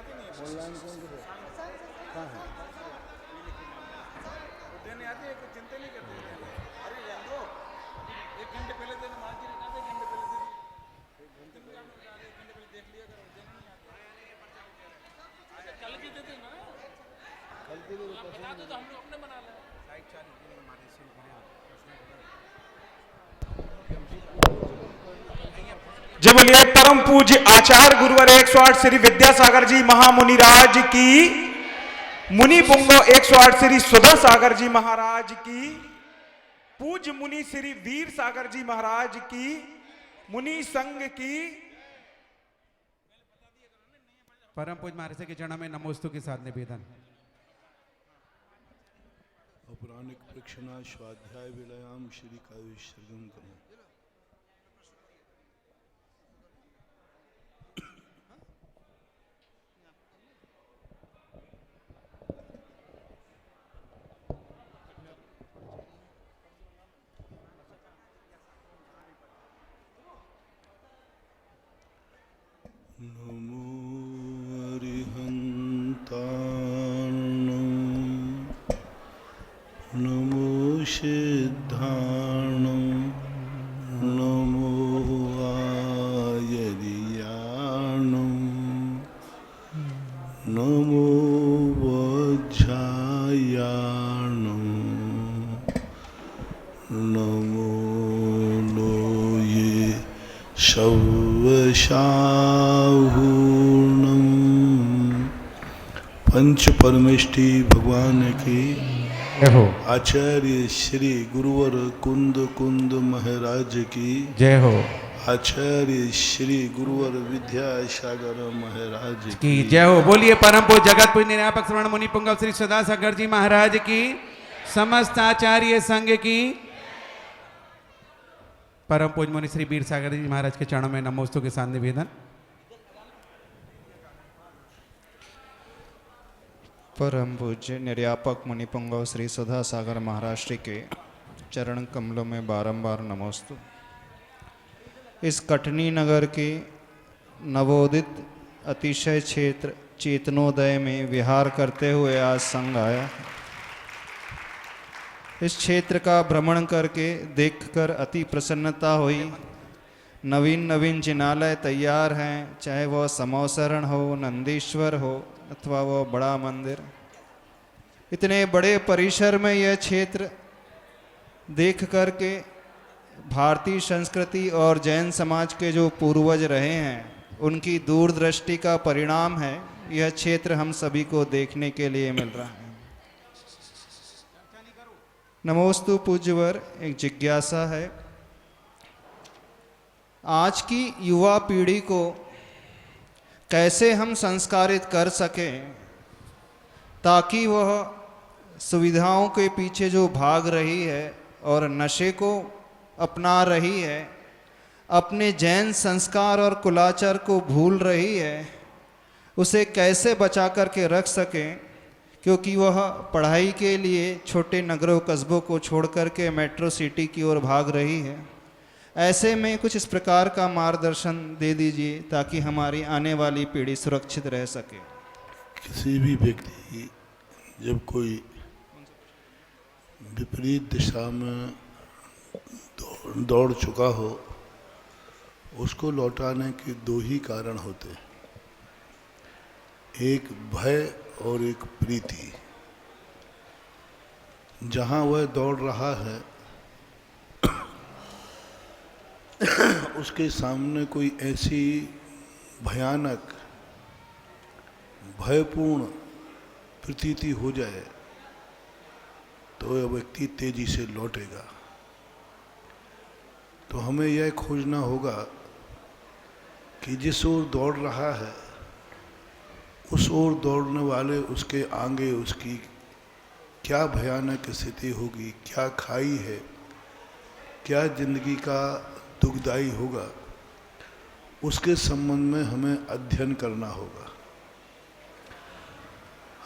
आती नहीं है। ऑनलाइन कौन से कहाँ है? देने आती है, कोई चिंता नहीं करते देने। अरे जान दो, 1 घंटे पहले देना, मार्केट में आधे घंटे पहले दे दिए। 1 घंटे पहले देख लिया करो, देने नहीं आते। अच्छा कल की दे देना, कल के लिए आप बता दो तो हम लोग अपने बना लें। साइड चालू की हमारे से जब बोलिए परम पूज्य आचार्य गुरुवर 108 श्री विद्यासागर जी महामुनि राज की, मुनि पुंगव 108 श्री सुधा सागर जी महाराज की, पूज्य मुनि श्री वीर सागर जी महाराज की, मुनि संघ की, परम पूज्य महाराज के चरणों में नमोस्तु के साथ निवेदन। अपराणिक प्रेक्षणा स्वाध्याय विलयाम श्री काव्य सर्गम करें। नमो अरिहंताणं नमो सिद्धाणं नमो आयर्याणं नमो वज्रायाणं नमो लोये शवशाहूणं। पंच परमेष्टि भगवान की आचार्य श्री गुरुवर कुंद कुंद महाराज की जय हो। आचार्य श्री गुरुवर विद्यासागर महाराज की जय हो। बोलिए परम पूज्य जगत पूज्य निरापक श्रवण मुनि पुंगव श्री सदा सागर जी महाराज की, समस्त आचार्य संघ की। परम पूज्य मुनि श्री वीर सागर जी महाराज के चरणों में नमोस्तु के साथ निवेदन। परम पूज्य निर्यापक मुनि पुंगव श्री सुधा सागर महाराज के चरण कमलों में बारंबार नमोस्तु। इस कटनी नगर के नवोदित अतिशय क्षेत्र चेतनोदय में विहार करते हुए आज संघ आया। इस क्षेत्र का भ्रमण करके देखकर अति प्रसन्नता हुई। नवीन नवीन जिनालय तैयार हैं, चाहे वह समौसरण हो, नंदीश्वर हो अथवा वह बड़ा मंदिर। इतने बड़े परिसर में यह क्षेत्र देख करके भारतीय संस्कृति और जैन समाज के जो पूर्वज रहे हैं उनकी दूरदृष्टि का परिणाम है यह क्षेत्र हम सभी को देखने के लिए मिल रहा है। नमोस्तु पूज्यवर, एक जिज्ञासा है। आज की युवा पीढ़ी को कैसे हम संस्कारित कर सकें ताकि वह सुविधाओं के पीछे जो भाग रही है और नशे को अपना रही है, अपने जैन संस्कार और कुलाचार को भूल रही है, उसे कैसे बचा कर के रख सकें, क्योंकि वह पढ़ाई के लिए छोटे नगरों कस्बों को छोड़ कर के मेट्रो सिटी की ओर भाग रही है। ऐसे में कुछ इस प्रकार का मार्गदर्शन दे दीजिए ताकि हमारी आने वाली पीढ़ी सुरक्षित रह सके। किसी भी व्यक्ति जब कोई विपरीत दिशा में दौड़ चुका हो, उसको लौटाने के दो ही कारण होते हैं, एक भय और एक प्रीति। जहाँ वह दौड़ रहा है उसके सामने कोई ऐसी भयानक भयपूर्ण प्रतीति हो जाए तो वह व्यक्ति तेजी से लौटेगा। तो हमें यह खोजना होगा कि जिस ओर दौड़ रहा है उस ओर दौड़ने वाले उसके आगे उसकी क्या भयानक स्थिति होगी, क्या खाई है, क्या जिंदगी का दुखदाई होगा, उसके संबंध में हमें अध्ययन करना होगा।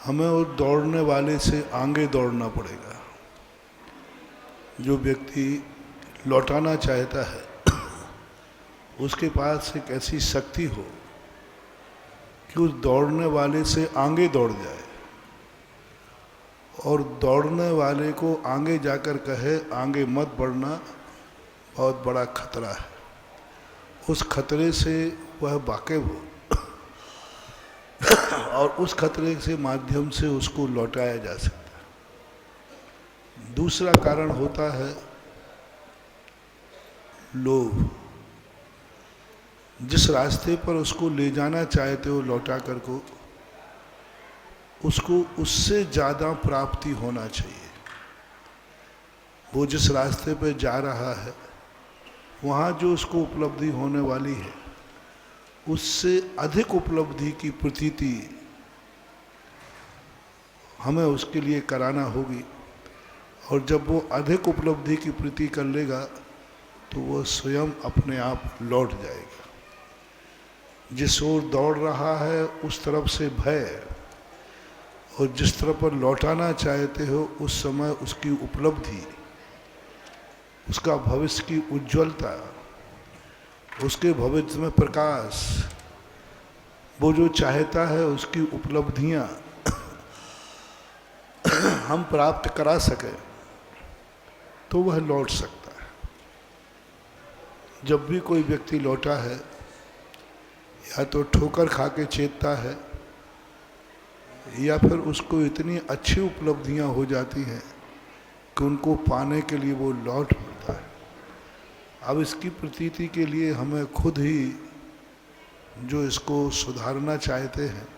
हमें उस दौड़ने वाले से आगे दौड़ना पड़ेगा। जो व्यक्ति लौटाना चाहता है उसके पास एक ऐसी शक्ति हो कि उस दौड़ने वाले से आगे दौड़ जाए और दौड़ने वाले को आगे जाकर कहे आगे मत बढ़ना, बहुत बड़ा खतरा है। उस खतरे से वह वाकिफ हो और उस खतरे से माध्यम से उसको लौटाया जा सकता है। दूसरा कारण होता है लोभ। जिस रास्ते पर उसको ले जाना चाहते हो लौटा कर को, उसको उससे ज़्यादा प्राप्ति होना चाहिए। वो जिस रास्ते पर जा रहा है वहाँ जो उसको उपलब्धि होने वाली है उससे अधिक उपलब्धि की प्रतीति हमें उसके लिए कराना होगी। और जब वो अधिक उपलब्धि की प्रतीति कर लेगा तो वो स्वयं अपने आप लौट जाएगा। जिस ओर दौड़ रहा है उस तरफ से भय, और जिस तरफ पर लौटाना चाहते हो उस समय उसकी उपलब्धि, उसका भविष्य की उज्ज्वलता, उसके भविष्य में प्रकाश, वो जो चाहता है उसकी उपलब्धियां हम प्राप्त करा सके तो वह लौट सकता है। जब भी कोई व्यक्ति लौटा है या तो ठोकर खा के चेतता है या फिर उसको इतनी अच्छी उपलब्धियां हो जाती हैं कि उनको पाने के लिए वो लौट पड़ता है। अब इसकी प्रतीति के लिए हमें खुद ही जो इसको सुधारना चाहते हैं,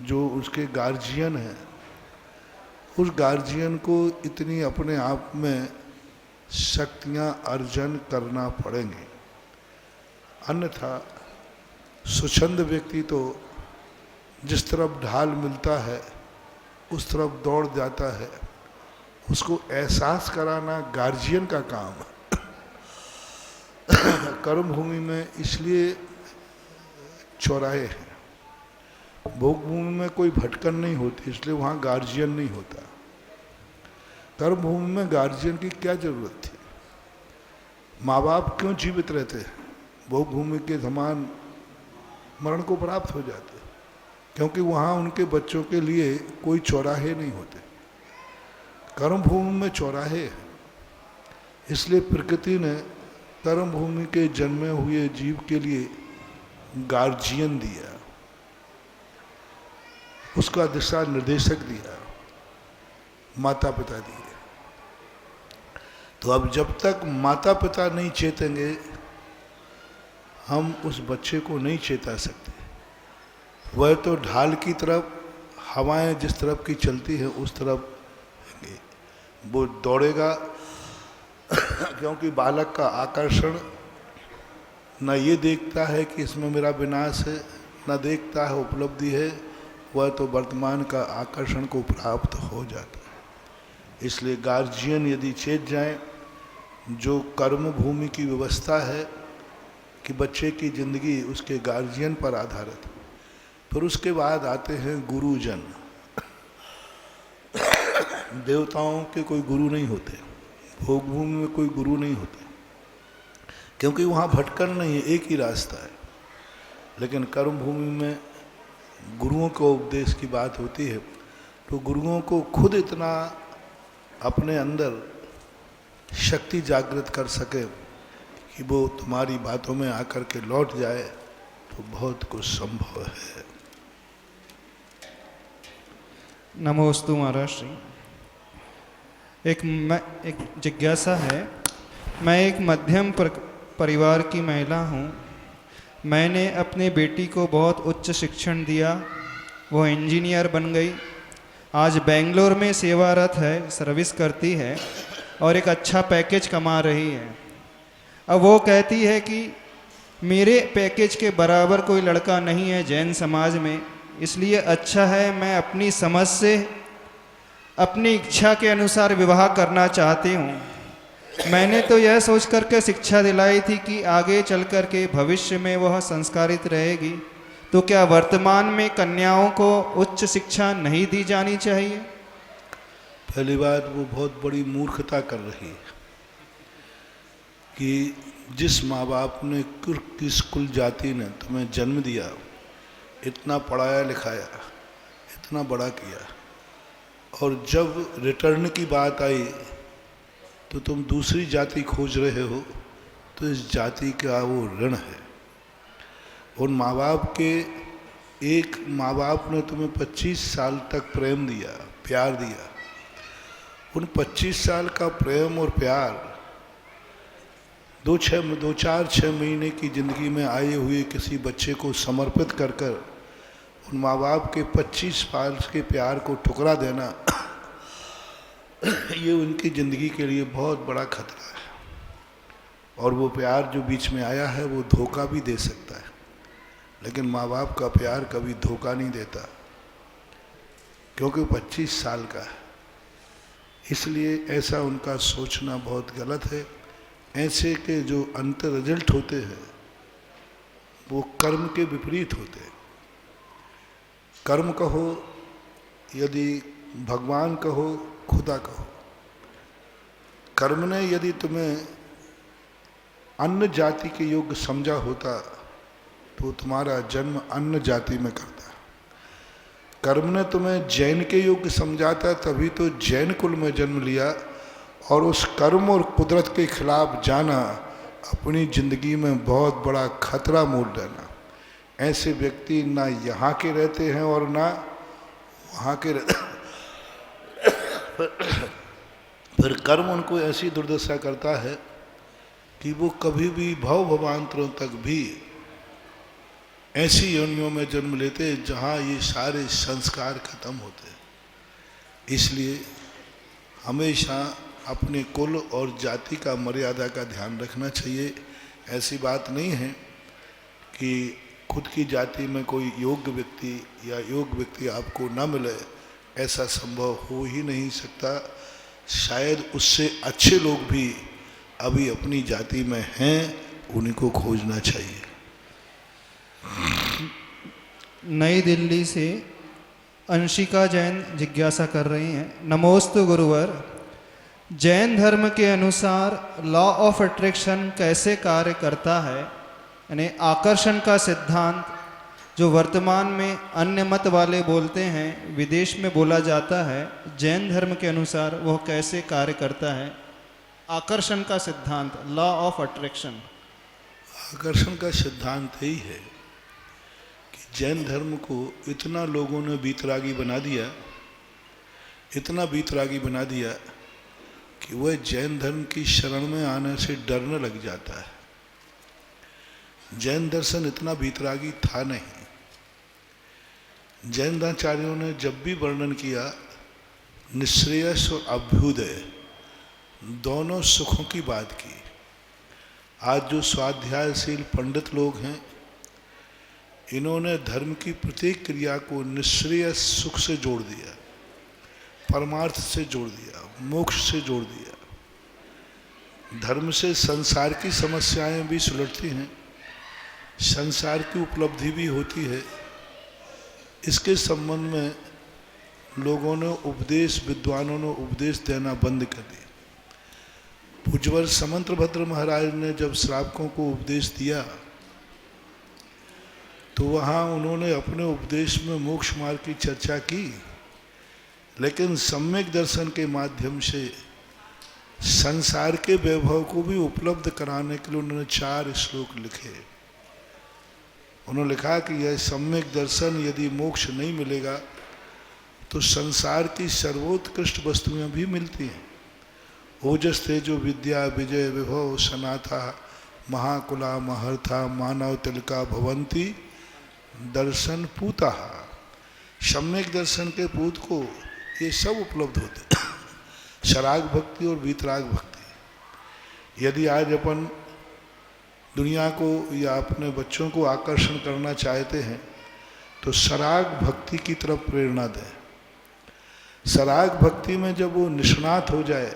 जो उसके गार्जियन हैं, उस गार्जियन को इतनी अपने आप में शक्तियां अर्जन करना पड़ेंगी। अन्यथा स्वच्छंद व्यक्ति तो जिस तरफ ढाल मिलता है उस तरफ दौड़ जाता है। उसको एहसास कराना गार्जियन का काम है। कर्म भूमि में इसलिए चौराहे हैं, भोग भूमि में कोई भटकन नहीं होती इसलिए वहाँ गार्जियन नहीं होता। कर्म भूमि में गार्जियन की क्या जरूरत थी? माँ बाप क्यों जीवित रहते? भोग भूमि के समान मरण को प्राप्त हो जाते, क्योंकि वहाँ उनके बच्चों के लिए कोई चौराहे नहीं होते। कर्म भूमि में चौराहे हैं, इसलिए प्रकृति ने कर्म भूमि के जन्मे हुए जीव के लिए गार्जियन दिया, उसका दिशा निर्देशक दिया, माता पिता दिए। तो अब जब तक माता पिता नहीं चेतेंगे हम उस बच्चे को नहीं चेता सकते। वह तो ढाल की तरफ, हवाएं जिस तरफ की चलती है उस तरफ वो दौड़ेगा, क्योंकि बालक का आकर्षण न ये देखता है कि इसमें मेरा विनाश है, न देखता है उपलब्धि है, वह तो वर्तमान का आकर्षण को प्राप्त हो जाता है। इसलिए गार्जियन यदि चेत जाएं, जो कर्म भूमि की व्यवस्था है कि बच्चे की जिंदगी उसके गार्जियन पर आधारित, फिर उसके बाद आते हैं गुरुजन। देवताओं के कोई गुरु नहीं होते, भोग भूमि में कोई गुरु नहीं होते, क्योंकि वहाँ भटकन नहीं है, एक ही रास्ता है। लेकिन कर्म भूमि में गुरुओं को उपदेश की बात होती है, तो गुरुओं को खुद इतना अपने अंदर शक्ति जागृत कर सके कि वो तुम्हारी बातों में आकर के लौट जाए, तो बहुत कुछ संभव है। नमोस्तु महाराज श्री। एक जिज्ञासा है। मैं एक मध्यम परिवार की महिला हूँ। मैंने अपने बेटी को बहुत उच्च शिक्षण दिया, वो इंजीनियर बन गई, आज बेंगलोर में सेवारत है, सर्विस करती है और एक अच्छा पैकेज कमा रही है। अब वो कहती है कि मेरे पैकेज के बराबर कोई लड़का नहीं है जैन समाज में, इसलिए अच्छा है मैं अपनी समझ से अपनी इच्छा के अनुसार विवाह करना चाहती हूँ। मैंने तो यह सोच करके शिक्षा दिलाई थी कि आगे चल कर के भविष्य में वह संस्कारित रहेगी, तो क्या वर्तमान में कन्याओं को उच्च शिक्षा नहीं दी जानी चाहिए? पहली बात, वो बहुत बड़ी मूर्खता कर रही है कि जिस माँ बाप ने किस कुल जाति ने तुम्हें जन्म दिया इतना पढ़ाया लिखाया, इतना बड़ा किया, और जब रिटर्न की बात आई तो तुम दूसरी जाति खोज रहे हो, तो इस जाति का वो ऋण है। उन माँ बाप के, एक माँ बाप ने तुम्हें 25 साल तक प्रेम दिया, प्यार दिया। उन 25 साल का प्रेम और प्यार 2-4-6 महीने की ज़िंदगी में आए हुए किसी बच्चे को समर्पित कर कर उन माँ बाप के 25 साल के प्यार को ठुकरा देना, ये उनकी ज़िंदगी के लिए बहुत बड़ा खतरा है। और वो प्यार जो बीच में आया है वो धोखा भी दे सकता है, लेकिन माँ बाप का प्यार कभी धोखा नहीं देता, क्योंकि 25 साल का है। इसलिए ऐसा उनका सोचना बहुत गलत है। ऐसे के जो अंत रिजल्ट होते हैं वो कर्म के विपरीत होते हैं। कर्म कहो, यदि भगवान कहो, खुदा कहो, कर्म ने यदि तुम्हें अन्य जाति के योग्य समझा होता तो तुम्हारा जन्म अन्य जाति में करता। कर्म ने तुम्हें जैन के योग्य समझाता, तभी तो जैन कुल में जन्म लिया, और उस कर्म और कुदरत के खिलाफ जाना अपनी जिंदगी में बहुत बड़ा खतरा मोल लेना। ऐसे व्यक्ति ना यहाँ के रहते हैं और ना वहाँ के रहते। फिर कर्म उनको ऐसी दुर्दशा करता है कि वो कभी भी भवांतरों तक भी ऐसी योनियों में जन्म लेते जहाँ ये सारे संस्कार खत्म होते। इसलिए हमेशा अपने कुल और जाति का मर्यादा का ध्यान रखना चाहिए। ऐसी बात नहीं है कि खुद की जाति में कोई योग्य व्यक्ति या योग्य व्यक्ति आपको ना मिले, ऐसा संभव हो ही नहीं सकता। शायद उससे अच्छे लोग भी अभी अपनी जाति में हैं, उन्हीं को खोजना चाहिए। नई दिल्ली से अंशिका जैन जिज्ञासा कर रही हैं। नमोस्तु गुरुवर, जैन धर्म के अनुसार लॉ ऑफ अट्रैक्शन कैसे कार्य करता है? यानी आकर्षण का सिद्धांत जो वर्तमान में अन्य मत वाले बोलते हैं, विदेश में बोला जाता है, जैन धर्म के अनुसार वह कैसे कार्य करता है? आकर्षण का सिद्धांत, लॉ ऑफ अट्रैक्शन। आकर्षण का सिद्धांत यही है कि जैन धर्म को इतना लोगों ने बीतरागी बना दिया, इतना बीतरागी बना दिया कि वह जैन धर्म की शरण में आने से डरने लग जाता है। जैन दर्शन इतना बीतरागी था नहीं। जैनाचार्यों ने जब भी वर्णन किया, निःश्रेयस और अभ्युदय दोनों सुखों की बात की। आज जो स्वाध्यायशील पंडित लोग हैं, इन्होंने धर्म की प्रत्येक क्रिया को निःश्रेयस सुख से जोड़ दिया, परमार्थ से जोड़ दिया, मोक्ष से जोड़ दिया। धर्म से संसार की समस्याएं भी सुलझती हैं, संसार की उपलब्धि भी होती है। इसके संबंध में लोगों ने उपदेश, विद्वानों ने उपदेश देना बंद कर दिया। पूज्यवर समंतभद्र महाराज ने जब श्रावकों को उपदेश दिया तो वहाँ उन्होंने अपने उपदेश में मोक्ष मार्ग की चर्चा की, लेकिन सम्यक दर्शन के माध्यम से संसार के वैभव को भी उपलब्ध कराने के लिए उन्होंने 4 श्लोक लिखे। उन्होंने लिखा कि यह सम्यक दर्शन यदि मोक्ष नहीं मिलेगा तो संसार की सर्वोत्कृष्ट वस्तुएं भी मिलती हैं। ओजस तेजो विद्या विजय विभव सनाथा महाकुला महर्था मानव तिलका भवंती दर्शन पूता। सम्यक दर्शन के पूत को ये सब उपलब्ध होते, शराग भक्ति और वीतराग भक्ति। यदि आज अपन दुनिया को या अपने बच्चों को आकर्षण करना चाहते हैं तो शराग भक्ति की तरफ प्रेरणा दें। शराग भक्ति में जब वो निष्णात हो जाए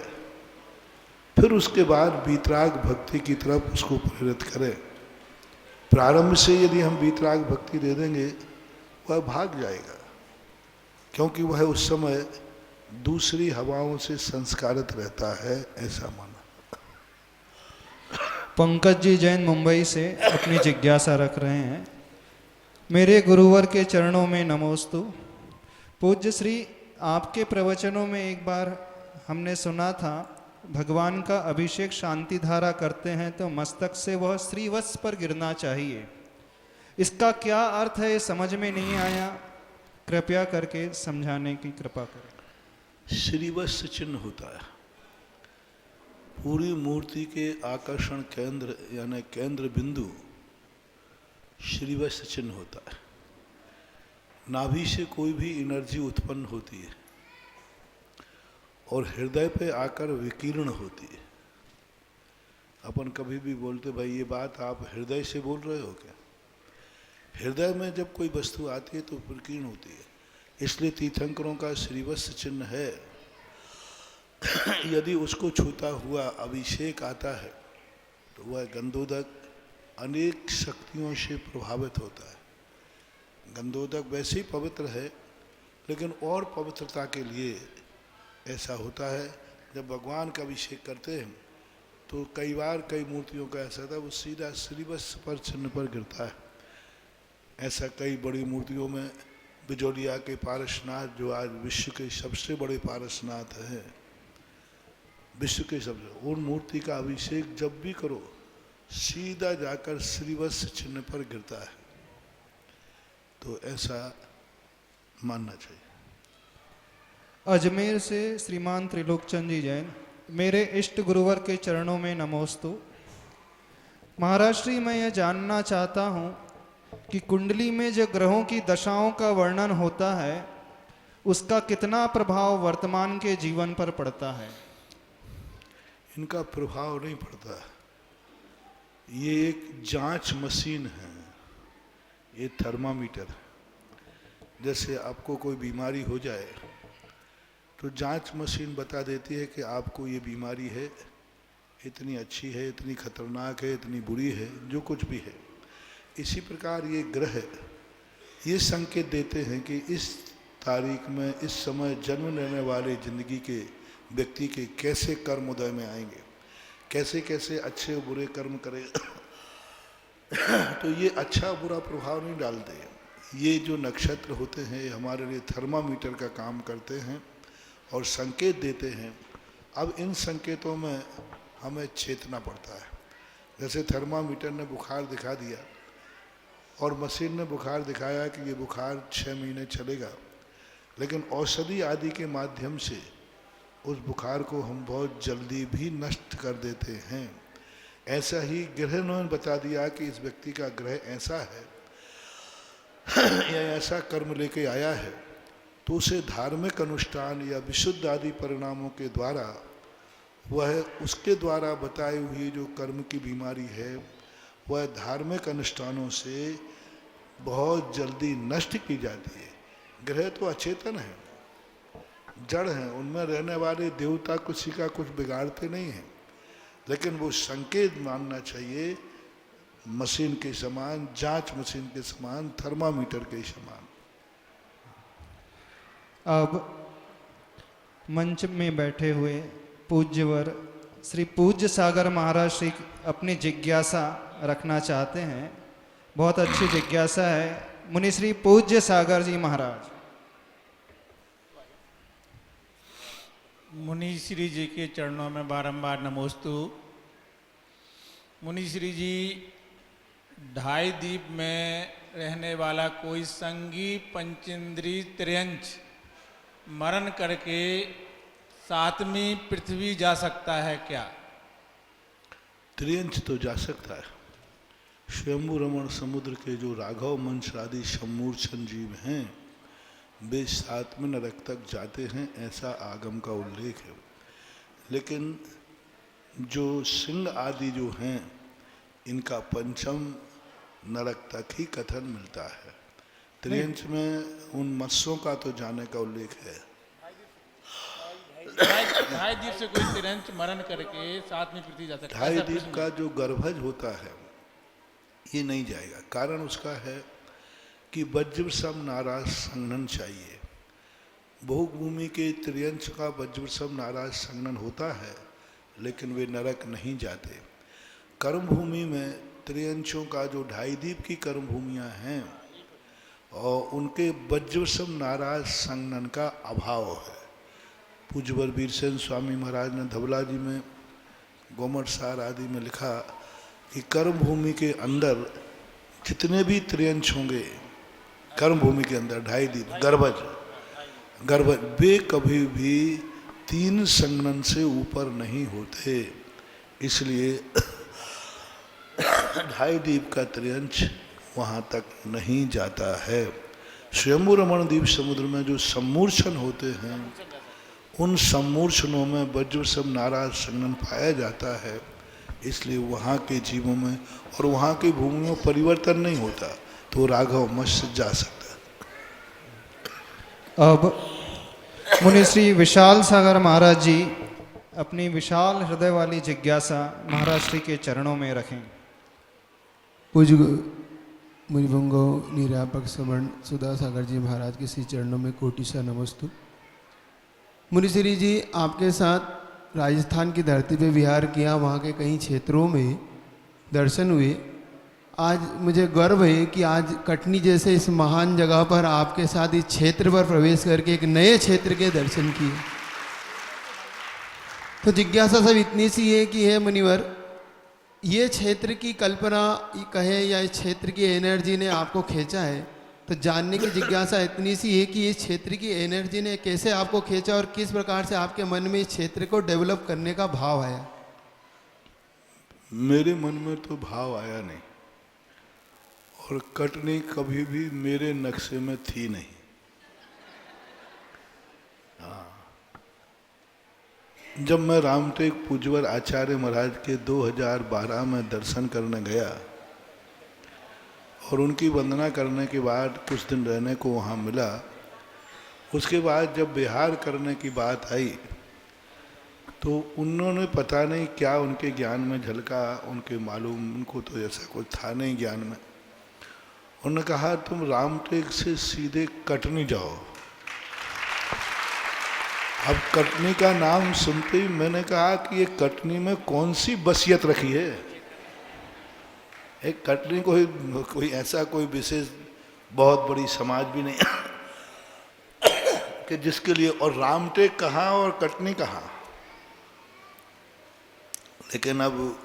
फिर उसके बाद वीतराग भक्ति की तरफ उसको प्रेरित करें। प्रारंभ से यदि हम वीतराग भक्ति दे देंगे वह भाग जाएगा, क्योंकि वह उस समय दूसरी हवाओं से संस्कारित रहता है, ऐसा माना। पंकज जी जैन मुंबई से अपनी जिज्ञासा रख रहे हैं। मेरे गुरुवर के चरणों में नमोस्तु। पूज्य श्री, आपके प्रवचनों में एक बार हमने सुना था, भगवान का अभिषेक शांति धारा करते हैं तो मस्तक से वह श्रीवत्स पर गिरना चाहिए। इसका क्या अर्थ है, ये समझ में नहीं आया, कृपया करके समझाने की कृपा करें। श्रीवत्स चिन्ह होता है, पूरी मूर्ति के आकर्षण केंद्र यानी केंद्र बिंदु श्रीवत्स चिन्ह होता है। नाभि से कोई भी एनर्जी उत्पन्न होती है और हृदय पे आकर विकीर्ण होती है। अपन कभी भी बोलते भाई ये बात आप हृदय से बोल रहे हो क्या? हृदय में जब कोई वस्तु आती है तो विकीर्ण होती है। इसलिए तीर्थंकरों का श्रीवत्स चिन्ह है। यदि उसको छूता हुआ अभिषेक आता है तो वह गंधोदक अनेक शक्तियों से प्रभावित होता है। गंधोदक वैसे ही पवित्र है, लेकिन और पवित्रता के लिए ऐसा होता है। जब भगवान का अभिषेक करते हैं तो कई बार कई मूर्तियों का ऐसा था, वो सीधा श्रीवत्स पर चिन्ह पर गिरता है। ऐसा कई बड़ी मूर्तियों में बिजोलिया के पारसनाथ, जो आज विश्व के सबसे बड़े पारसनाथ हैं, विश्व के सबसे, उन मूर्ति का अभिषेक जब भी करो सीधा जाकर श्रीवत्स चिन्ह पर गिरता है। तो ऐसा मानना चाहिए। अजमेर से श्रीमान त्रिलोकचंद जी जैन। मेरे इष्ट गुरुवर के चरणों में नमोस्तु। महाराज श्री, मैं यह जानना चाहता हूँ कि कुंडली में जो ग्रहों की दशाओं का वर्णन होता है उसका कितना प्रभाव वर्तमान के जीवन पर पड़ता है? इनका प्रभाव नहीं पड़ता। ये एक जांच मशीन है, ये थर्मामीटर है। जैसे आपको कोई बीमारी हो जाए तो जांच मशीन बता देती है कि आपको ये बीमारी है, इतनी अच्छी है, इतनी खतरनाक है, इतनी बुरी है, जो कुछ भी है। इसी प्रकार ये ग्रह ये संकेत देते हैं कि इस तारीख में, इस समय जन्म लेने वाले जिंदगी के व्यक्ति के कैसे कर्म उदय में आएंगे, कैसे कैसे अच्छे बुरे कर्म करेगा। तो ये अच्छा बुरा प्रभाव नहीं डालते। ये जो नक्षत्र होते हैं हमारे लिए थर्मामीटर का काम करते हैं और संकेत देते हैं। अब इन संकेतों में हमें चेतना पड़ता है। जैसे थर्मामीटर ने बुखार दिखा दिया और मशीन ने बुखार दिखाया कि ये बुखार 6 महीने चलेगा, लेकिन औषधि आदि के माध्यम से उस बुखार को हम बहुत जल्दी भी नष्ट कर देते हैं। ऐसा ही ग्रह ने बता दिया कि इस व्यक्ति का ग्रह ऐसा है या ऐसा कर्म लेके आया है, तो उसे धार्मिक अनुष्ठान या विशुद्ध आदि परिणामों के द्वारा वह उसके द्वारा बताई हुई जो कर्म की बीमारी है वह धार्मिक अनुष्ठानों से बहुत जल्दी नष्ट की जाती है। ग्रह तो अचेतन है, जड़ हैं, उनमें रहने वाले देवता किसी का कुछ बिगाड़ते नहीं हैं, लेकिन वो संकेत मानना चाहिए मशीन के समान, जांच मशीन के समान, थर्मामीटर के समान। अब मंच में बैठे हुए पूज्यवर श्री पूज्य सागर महाराज श्री अपनी जिज्ञासा रखना चाहते हैं। बहुत अच्छी जिज्ञासा है। मुनि श्री पूज्य सागर जी महाराज। मुनि श्री जी के चरणों में बारंबार नमोस्तु। मुनि श्री जी, ढाई द्वीप में रहने वाला कोई संगी पंचेंद्री त्रियंच मरण करके 7वीं पृथ्वी जा सकता है क्या? त्रियंच तो जा सकता है। स्वयंभू रमण समुद्र के जो राघव मंश आदि सम्मूर्छन जीव हैं वे 7वें नरक तक जाते हैं, ऐसा आगम का उल्लेख है। लेकिन जो सिंह आदि जो हैं इनका 5म नरक तक ही कथन मिलता है। त्रियंच में उन मत्स्यों का तो जाने का उल्लेख है। ढाई द्वीप से कोई त्रियंच मरण करके 7वीं पृथ्वी जा सकता है? ढाई द्वीप का जो गर्भज होता है ये नहीं जाएगा। कारण उसका है कि वज्रसम नाराज संघनन चाहिए। बहुभूमि के त्रियंच का वज्रसम नाराज संघनन होता है, लेकिन वे नरक नहीं जाते। कर्म भूमि में त्रियंचों का जो ढाई द्वीप की कर्म भूमियाँ हैं और उनके वज्रसम नाराज संगनन का अभाव है। पूज्यवर वीरसेन स्वामी महाराज ने धवला जी में, गोमट सार आदि में लिखा कि कर्म भूमि के अंदर जितने भी त्रियंश होंगे, कर्म भूमि के अंदर 2.5 दीप गर्भज वे कभी भी 3 संगनन से ऊपर नहीं होते। इसलिए 2.5 दीप का त्रियंश वहाँ तक नहीं जाता है। स्वयंभू रमण द्वीप समुद्र में जो सम्मूर्छन होते हैं, उन सम्मूर्छनों में वज्रसम नाराज संगनन पाया जाता है। इसलिए वहाँ के जीवों में और वहाँ की भूमि में परिवर्तन नहीं होता, तो राघव मत से जा सकता। अब मुनि श्री विशाल सागर महाराज जी अपनी विशाल हृदय वाली जिज्ञासा महाराज श्री के चरणों में रखें। पूज्य मुनिभुंगो निरापक श्रवण सुधा सागर जी महाराज के श्री चरणों में कोटि सा नमस्तु। मुनिश्री जी, आपके साथ राजस्थान की धरती पे विहार किया, वहाँ के कई क्षेत्रों में दर्शन हुए। आज मुझे गर्व है कि आज कटनी जैसे इस महान जगह पर आपके साथ इस क्षेत्र पर प्रवेश करके एक नए क्षेत्र के दर्शन किए। तो जिज्ञासा सब इतनी सी है कि हे मुनिवर, ये क्षेत्र की कल्पना कहे या इस क्षेत्र की एनर्जी ने आपको खींचा है, तो जानने की जिज्ञासा इतनी सी है कि इस क्षेत्र की एनर्जी ने कैसे आपको खींचा और किस प्रकार से आपके मन में इस क्षेत्र को डेवलप करने का भाव आया? मेरे मन में तो भाव आया नहीं, और कटनी कभी भी मेरे नक्शे में थी नहीं। जब मैं रामटेक पूज्यवर आचार्य महाराज के 2012 में दर्शन करने गया और उनकी वंदना करने के बाद कुछ दिन रहने को वहाँ मिला, उसके बाद जब विहार करने की बात आई तो उन्होंने पता नहीं क्या उनके ज्ञान में झलका, उनके मालूम, उनको तो ऐसा कुछ था नहीं ज्ञान में। उन्होंने कहा तुम रामटेक से सीधे कटनी जाओ। अब कटनी का नाम सुनते ही मैंने कहा कि ये कटनी में कौन सी बसियत रखी है। एक कटनी कोई ऐसा कोई विशेष बहुत बड़ी समाज भी नहीं कि जिसके लिए, और रामटेक कहाँ और कटनी कहाँ। लेकिन अब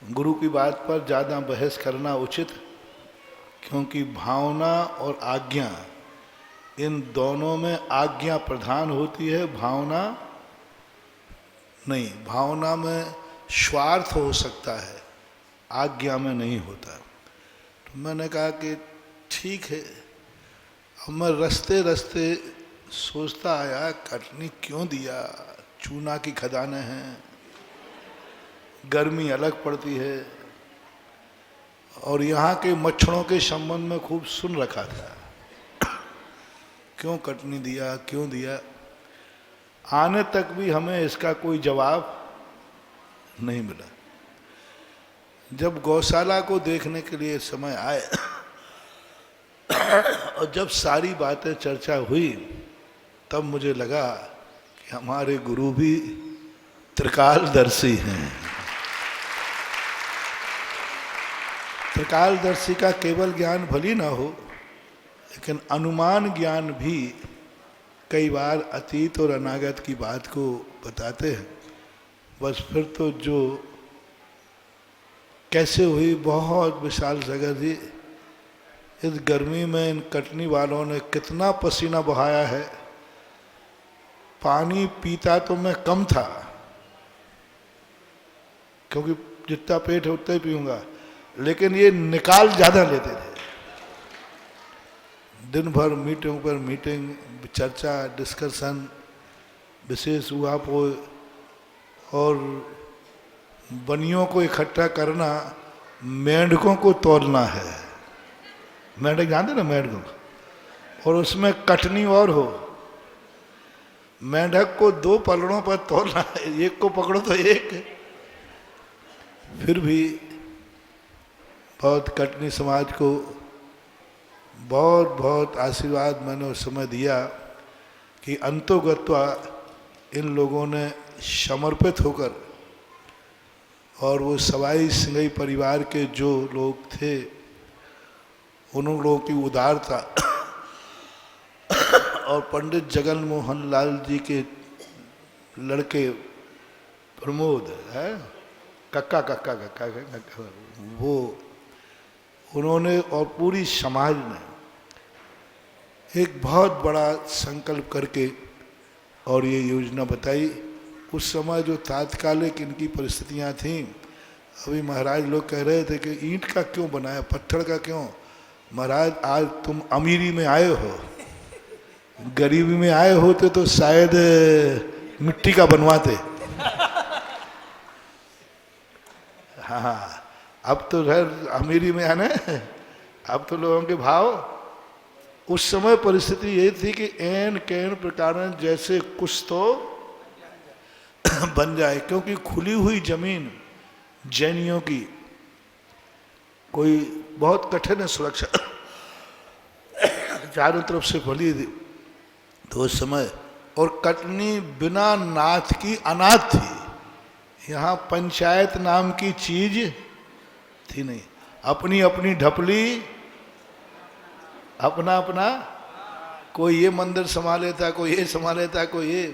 गुरु की बात पर ज़्यादा बहस करना उचित, क्योंकि भावना और आज्ञा, इन दोनों में आज्ञा प्रधान होती है, भावना नहीं। भावना में स्वार्थ हो सकता है, आज्ञा में नहीं होता। तो मैंने कहा कि ठीक है। अब मैं रास्ते रास्ते सोचता आया कटनी क्यों दिया, चूना की खदानें हैं, गर्मी अलग पड़ती है, और यहाँ के मच्छरों के संबंध में खूब सुन रखा था। क्यों कटनी दिया, क्यों दिया, आने तक भी हमें इसका कोई जवाब नहीं मिला। जब गौशाला को देखने के लिए समय आए और जब सारी बातें चर्चा हुई, तब मुझे लगा कि हमारे गुरु भी त्रिकालदर्शी हैं। त्रिकालदर्शी का केवल ज्ञान भली ना हो, लेकिन अनुमान ज्ञान भी कई बार अतीत और अनागत की बात को बताते हैं। बस फिर तो जो कैसे हुई, बहुत विशाल जगह थी। इस गर्मी में इन कटनी वालों ने कितना पसीना बहाया है। पानी पीता तो मैं कम था, क्योंकि जितना पेट है उतना ही पीऊँगा, लेकिन ये निकाल ज़्यादा लेते थे। दिन भर मीटिंग पर मीटिंग, चर्चा, डिस्कशन, विशेष उहापोह और बनियों को इकट्ठा करना, मेंढकों को तोलना है। मेंढक जानते ना, मेंढकों, और उसमें कटनी और हो। मेंढक को 2 पलड़ों पर तोलना है, एक को पकड़ो तो एक। फिर भी बहुत कटनी समाज को बहुत बहुत आशीर्वाद मैंने उस समय दिया कि अंतोगत्वा इन लोगों ने समर्पित होकर, और वो सवाई सिंघई परिवार के जो लोग थे उन लोगों की उदारता और पंडित जगन मोहन लाल जी के लड़के प्रमोद है, कक्का कक्का कक्का कक्का, वो उन्होंने और पूरी समाज ने एक बहुत बड़ा संकल्प करके और ये योजना बताई। उस समय जो तात्कालिक इनकी परिस्थितियां थीं, अभी महाराज लोग कह रहे थे कि ईंट का क्यों बनाया, पत्थर का क्यों। महाराज आज तुम अमीरी में आए हो, गरीबी में आए होते तो शायद मिट्टी का बनवाते। हाँ, अब तो अमीरी में आने, अब तो लोगों के भाव। उस समय परिस्थिति ये थी कि एन कैन प्रकार जैसे कुछ तो बन जाए, क्योंकि खुली हुई जमीन जैनियों की कोई बहुत कठिन है सुरक्षा, चारों तरफ से फैली थी तो उस समय। और कटनी बिना नाथ की अनाथ थी, यहाँ पंचायत नाम की चीज थी नहीं, अपनी अपनी ढपली, अपना अपना, कोई ये मंदिर संभाले था, कोई ये संभाले था, कोई ये।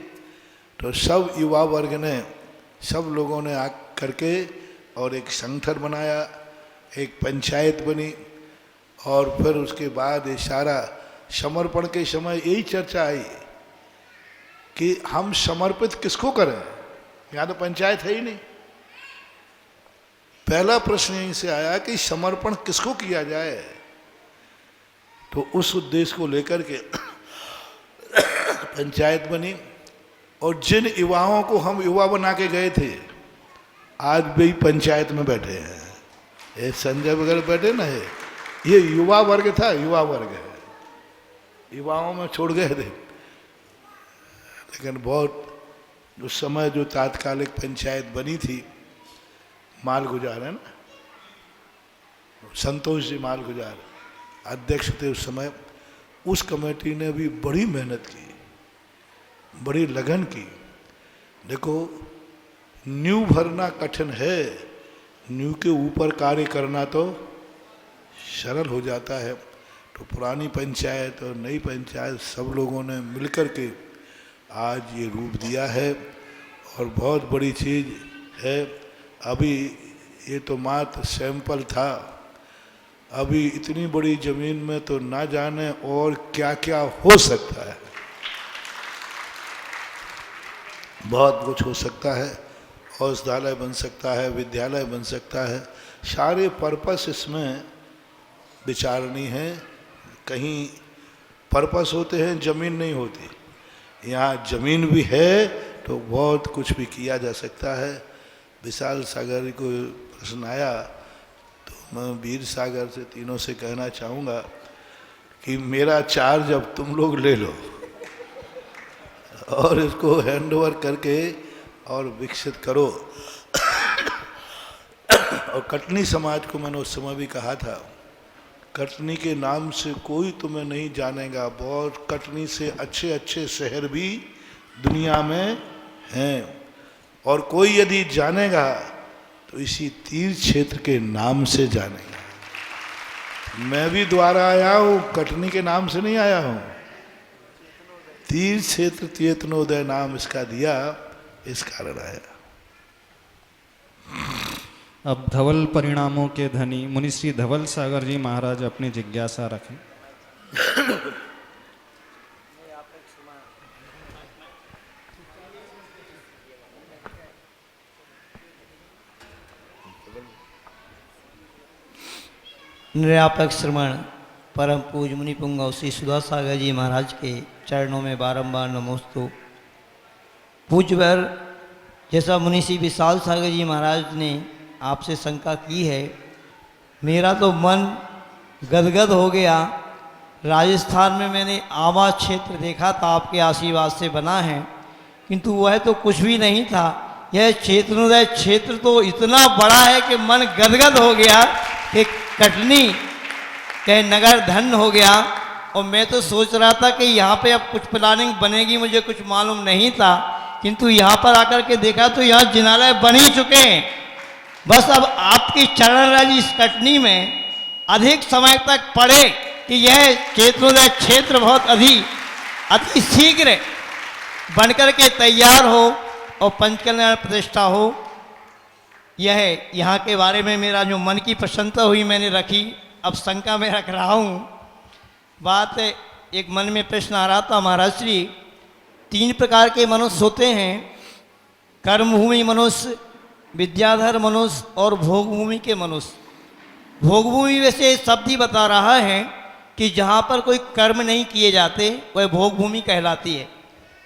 तो सब युवा वर्ग ने, सब लोगों ने आ करके और एक संगठन बनाया, एक पंचायत बनी। और फिर उसके बाद ये सारा समर्पण के समय यही चर्चा आई कि हम समर्पित किसको करें, यहाँ तो पंचायत है ही नहीं। पहला प्रश्न यहीं से आया कि समर्पण किसको किया जाए। तो उस उद्देश्य को लेकर के पंचायत बनी। और जिन युवाओं को हम युवा बना के गए थे, आज भी पंचायत में बैठे हैं, ये संजय वगैरह बैठे ना, ये युवा वर्ग था, युवा वर्ग है, युवाओं में छोड़ गए थे। लेकिन बहुत उस समय जो तात्कालिक पंचायत बनी थी, माल गुजार है ना, संतोष जी माल गुजार अध्यक्ष थे उस समय। उस कमेटी ने भी बड़ी मेहनत की, बड़ी लगन की। देखो, नींव भरना कठिन है, नींव के ऊपर कार्य करना तो सरल हो जाता है। तो पुरानी पंचायत और नई पंचायत सब लोगों ने मिलकर के आज ये रूप दिया है और बहुत बड़ी चीज़ है। अभी ये तो मात्र सैंपल था, अभी इतनी बड़ी जमीन में तो ना जाने और क्या क्या हो सकता है, बहुत कुछ हो सकता है। औषधालय बन सकता है, विद्यालय बन सकता है, सारे पर्पस इसमें विचारणी है। कहीं पर्पस होते हैं, जमीन नहीं होती, यहाँ जमीन भी है तो बहुत कुछ भी किया जा सकता है। विशाल सागर को प्रश्न आया तो मैं वीर सागर से तीनों से कहना चाहूँगा कि मेरा चार्ज अब तुम लोग ले लो और इसको हैंडओवर करके और विकसित करो। और कटनी समाज को मैंने उस समय भी कहा था, कटनी के नाम से कोई तुम्हें नहीं जानेगा, बहुत कटनी से अच्छे अच्छे शहर भी दुनिया में हैं, और कोई यदि जानेगा तो इसी तीर्थ क्षेत्र के नाम से जानेगा। मैं भी द्वारा आया हूँ, कटनी के नाम से नहीं आया हूँ, तीर्थ क्षेत्र चेतनोदय नाम इसका दिया, इस कारण आया। अब धवल परिणामों के धनी मुनि श्री धवल सागर जी महाराज अपनी जिज्ञासा रखें। निरापक श्रवण परम पूज मुनि पुंगव श्री सुधा सागर जी महाराज के चरणों में बारंबार नमोस्तु। पूज्यवर, जैसा मुनि श्री विशाल सागर जी महाराज ने आपसे शंका की है, मेरा तो मन गदगद हो गया। राजस्थान में मैंने आवास क्षेत्र देखा था, आपके आशीर्वाद से बना है, किंतु वह तो कुछ भी नहीं था। यह क्षेत्रोदय क्षेत्र तो इतना बड़ा है कि मन गदगद हो गया कि कटनी के नगर धन हो गया। और मैं तो सोच रहा था कि यहाँ पे अब कुछ प्लानिंग बनेगी, मुझे कुछ मालूम नहीं था, किंतु यहाँ पर आकर के देखा तो यहाँ जिनालय बन ही चुके हैं। बस अब आपकी चरण राज इस कटनी में अधिक समय तक पढ़े कि यह क्षेत्रोदय क्षेत्र बहुत अति शीघ्र बनकर के तैयार हो और पंचकल्याण प्रतिष्ठा हो। यह यहाँ के बारे में मेरा जो मन की प्रसन्नता हुई मैंने रखी, अब शंका में रख रहा हूँ। बात एक मन में प्रश्न आ रहा था महाराज श्री, 3 प्रकार के मनुष्य होते हैं, कर्मभूमि मनुष्य, विद्याधर मनुष्य और भोगभूमि के मनुष्य। भोगभूमि वैसे शब्द ही बता रहा है कि जहाँ पर कोई कर्म नहीं किए जाते वह भोगभूमि कहलाती है।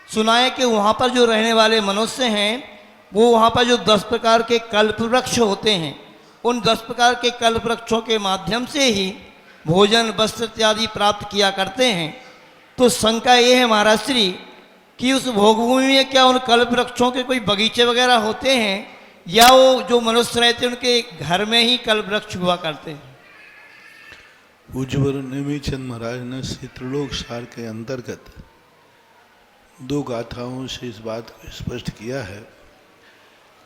सुना है कि वहाँ पर जो रहने वाले मनुष्य हैं वो वहाँ पर जो 10 प्रकार के कल्प वृक्ष होते हैं, उन 10 प्रकार के कल्प वृक्षों के माध्यम से ही भोजन वस्त्र इत्यादि प्राप्त किया करते हैं। तो शंका ये है महाराज श्री कि उस भोगभूमि में क्या उन कल्प वृक्षों के कोई बगीचे वगैरह होते हैं, या वो जो मनुष्य रहते हैं उनके घर में ही कल्प वृक्ष हुआ करते हैं? पूज्यवर नेमीचंद महाराज ने श्री त्रिलोक सार के अंतर्गत 2 गाथाओं से इस बात को स्पष्ट किया है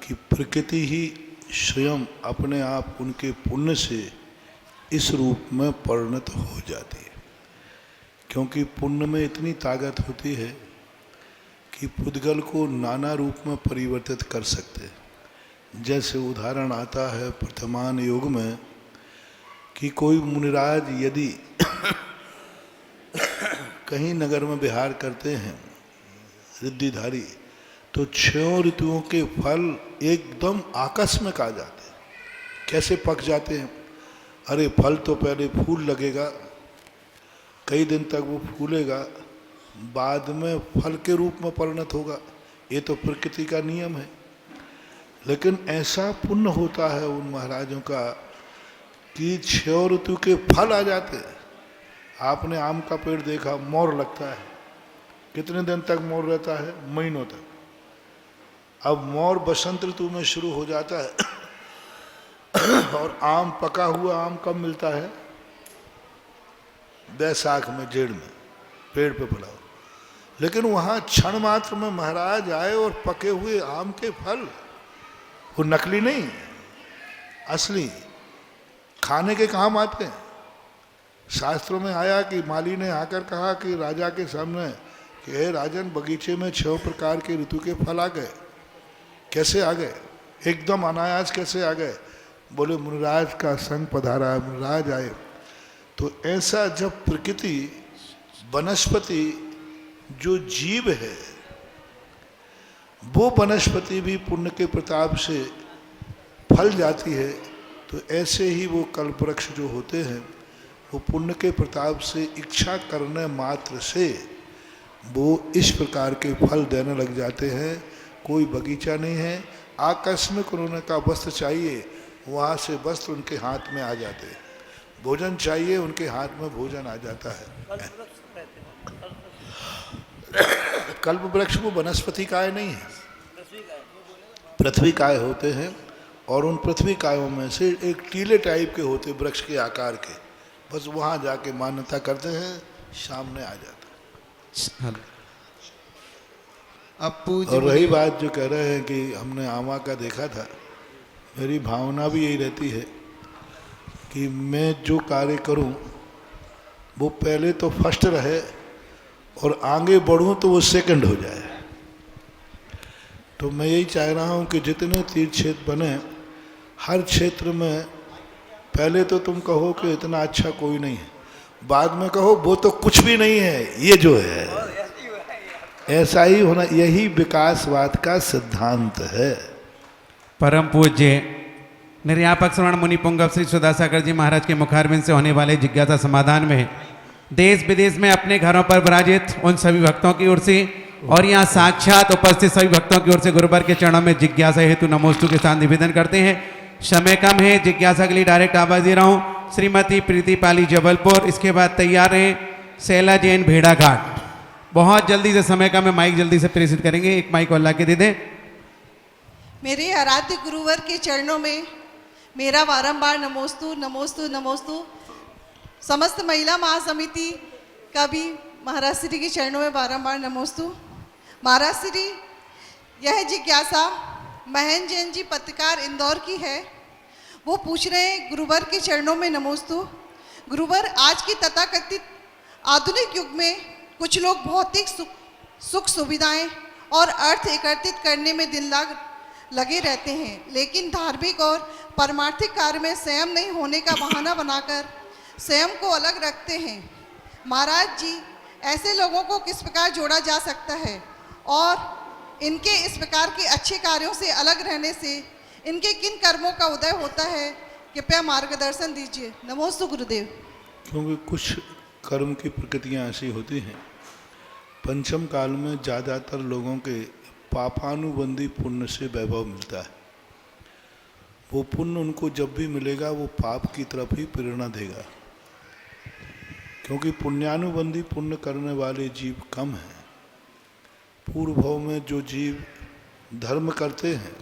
कि प्रकृति ही स्वयं अपने आप उनके पुण्य से इस रूप में परिणत हो जाती है, क्योंकि पुण्य में इतनी ताकत होती है कि पुद्गल को नाना रूप में परिवर्तित कर सकते हैं। जैसे उदाहरण आता है वर्तमान युग में कि कोई मुनिराज यदि कहीं नगर में विहार करते हैं रिद्धिधारी, तो 6 ऋतुओं के फल एकदम आकस्मिक आ जाते हैं। कैसे पक जाते हैं? अरे फल तो पहले फूल लगेगा, कई दिन तक वो फूलेगा, बाद में फल के रूप में परिणत होगा। ये तो प्रकृति का नियम है। लेकिन ऐसा पुण्य होता है उन महाराजों का कि 6 ऋतु के फल आ जाते हैं। आपने आम का पेड़ देखा, मोर लगता है, कितने दिन तक मोर रहता है? महीनों तक। अब मोर बसंत ऋतु में शुरू हो जाता है और आम, पका हुआ आम कब मिलता है? बैसाख में, जेड़ में पेड़ पे पड़ा हो। लेकिन वहाँ क्षण मात्र में महाराज आए और पके हुए आम के फल, वो नकली नहीं, असली, खाने के काम आते हैं। शास्त्रों में आया कि माली ने आकर कहा कि राजा के सामने कि हे राजन, बगीचे में 6 प्रकार के ऋतु के फल आ गए। कैसे आ गए? एकदम अनायास कैसे आ गए? बोले मुनिराज का संग पधारा, मुनिराज आए। तो ऐसा जब प्रकृति, वनस्पति, जो जीव है, वो वनस्पति भी पुण्य के प्रताप से फल जाती है, तो ऐसे ही वो कल्पवृक्ष जो होते हैं वो पुण्य के प्रताप से इच्छा करने मात्र से वो इस प्रकार के फल देने लग जाते हैं। कोई बगीचा नहीं है, आकस्मिक उन्होंने का वस्त्र चाहिए, वहाँ से वस्त्र उनके हाथ में आ जाते हैं। भोजन चाहिए, उनके हाथ में भोजन आ जाता है। कल्प वृक्ष वो वनस्पति काय नहीं है, पृथ्वी काय होते हैं। और उन पृथ्वी कायों में से एक टीले टाइप के होते, वृक्ष के आकार के, बस वहाँ जाके मान्यता करते हैं, सामने आ जाता है। अब और रही बात जो कह रहे हैं कि हमने आमा का देखा था, मेरी भावना भी यही रहती है कि मैं जो कार्य करूं वो पहले तो फर्स्ट रहे और आगे बढ़ूं तो वो सेकंड हो जाए। तो मैं यही चाह रहा हूं कि जितने तीर्थ क्षेत्र बने, हर क्षेत्र में पहले तो तुम कहो कि इतना अच्छा कोई नहीं है, बाद में कहो वो तो कुछ भी नहीं है, ये जो है। ऐसा ही होना, यही विकासवाद का सिद्धांत है। परम पूज्य निर्यापक श्रवण मुनि पुंगव श्री सुधासागर जी महाराज के मुखारविंद से होने वाले जिज्ञासा समाधान में देश विदेश में अपने घरों पर विराजित उन सभी भक्तों की ओर से और यहाँ साक्षात उपस्थित सभी भक्तों की ओर से गुरुवर के चरणों में जिज्ञासा हेतु नमोस्तु के साथ निवेदन करते हैं। समय कम है, जिज्ञासा के लिए डायरेक्ट आवाज दे रहा हूँ। श्रीमती प्रीति पाली जबलपुर, इसके बाद तैयार रहे शैला जैन भेड़ा घाट। बहुत जल्दी से, समय का मैं माइक जल्दी से प्रेषित करेंगे, एक माइक और ला के दे दें। मेरे आराध्य गुरुवर के चरणों में मेरा बारंबार नमोस्तु नमोस्तु नमोस्तु। समस्त महिला महासमिति का भी महाराज श्री के चरणों में बारंबार नमोस्तु। महाराज श्री, यह जिज्ञासा महेंद्र जैन जी पत्रकार इंदौर की है। वो पूछ रहे हैं गुरुवर के चरणों में नमोस्तु गुरुवर, आज की तथाकथित आधुनिक युग में कुछ लोग भौतिक सुख सुविधाएं और अर्थ एकत्रित करने में दिन लगे रहते हैं, लेकिन धार्मिक और परमार्थिक कार्य में संयम नहीं होने का बहाना बनाकर स्वयं को अलग रखते हैं। महाराज जी, ऐसे लोगों को किस प्रकार जोड़ा जा सकता है और इनके इस प्रकार के अच्छे कार्यों से अलग रहने से इनके किन कर्मों का उदय होता है? कृपया मार्गदर्शन दीजिए। नमोस्तु गुरुदेव। क्योंकि कुछ कर्म की प्रकृतियाँ ऐसी होती हैं, पंचम काल में ज़्यादातर लोगों के पापानुबंधी पुण्य से वैभव मिलता है। वो पुण्य उनको जब भी मिलेगा वो पाप की तरफ ही प्रेरणा देगा, क्योंकि पुण्यानुबंधी पुण्य करने वाले जीव कम हैं। पूर्व भाव में जो जीव धर्म करते हैं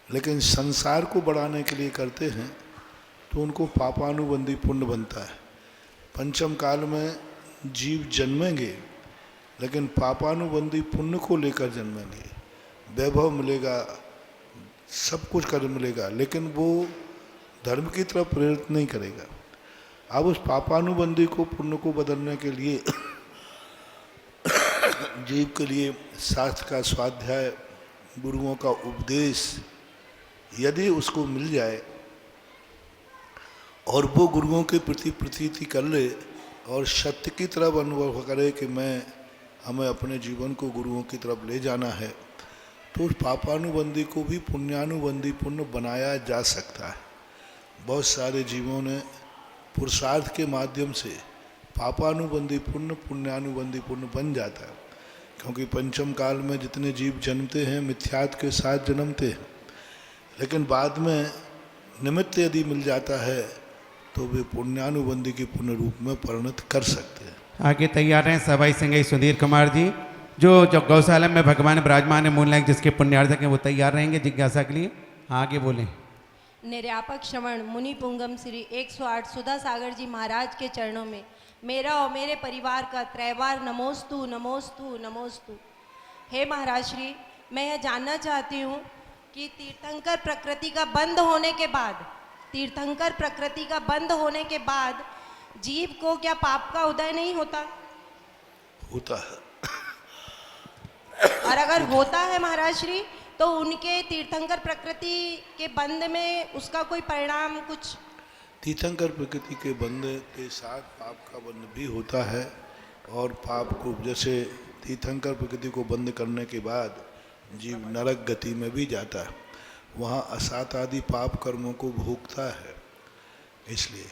लेकिन संसार को बढ़ाने के लिए करते हैं तो उनको पापानुबंधी पुण्य बनता है। पंचम काल में जीव जन्मेंगे लेकिन पापानुबंधी पुण्य को लेकर जन्मेंगे, वैभव मिलेगा, सब कुछ कर मिलेगा, लेकिन वो धर्म की तरफ प्रेरित नहीं करेगा। अब उस पापानुबंधी को पुण्य को बदलने के लिए जीव के लिए शास्त्र का स्वाध्याय, गुरुओं का उपदेश यदि उसको मिल जाए और वो गुरुओं के प्रति प्रतीति कर ले और सत्य की तरफ अनुभव करे कि हमें अपने जीवन को गुरुओं की तरफ ले जाना है, तो उस पापानुबंधी को भी पुण्यानुबंधी पुण्य बनाया जा सकता है। बहुत सारे जीवों ने पुरुषार्थ के माध्यम से पापानुबंधी पुण्य पुण्यानुबंधी पुण्य बन जाता है, क्योंकि पंचम काल में जितने जीव जन्मते हैं मिथ्यात्व के साथ जन्मते हैं, लेकिन बाद में निमित्त यदि मिल जाता है तो वे पुण्यानुबंधी के पुण्य रूप में परिणत कर सकते हैं। आगे तैयार हैं सवाई सिंह सुधीर कुमार जी, जो गौशाला में भगवान विराजमान है मूलनायक जिसके पुण्यार्थ हैं, वो तैयार रहेंगे जिज्ञासा के लिए। आगे बोलें। निर्यापक श्रवण मुनि पुंगम श्री 108 सुधा सागर जी महाराज के चरणों में मेरा और मेरे परिवार का त्रैवार नमोस्तु नमोस्तु नमोस्तु। हे महाराज श्री, मैं यह जानना चाहती हूँ कि तीर्थंकर प्रकृति का बंद होने के बाद जीव को क्या पाप का उदय नहीं होता? होता है। और अगर होता है महाराज श्री, तो उनके तीर्थंकर प्रकृति के बंद में उसका कोई परिणाम कुछ? तीर्थंकर प्रकृति के बंद के साथ पाप का बंद भी होता है, और पाप को जैसे तीर्थंकर प्रकृति को बंद करने के बाद जीव नरक गति में भी जाता है, वहाँ असात आदि पाप कर्मों को भोगता है इसलिए।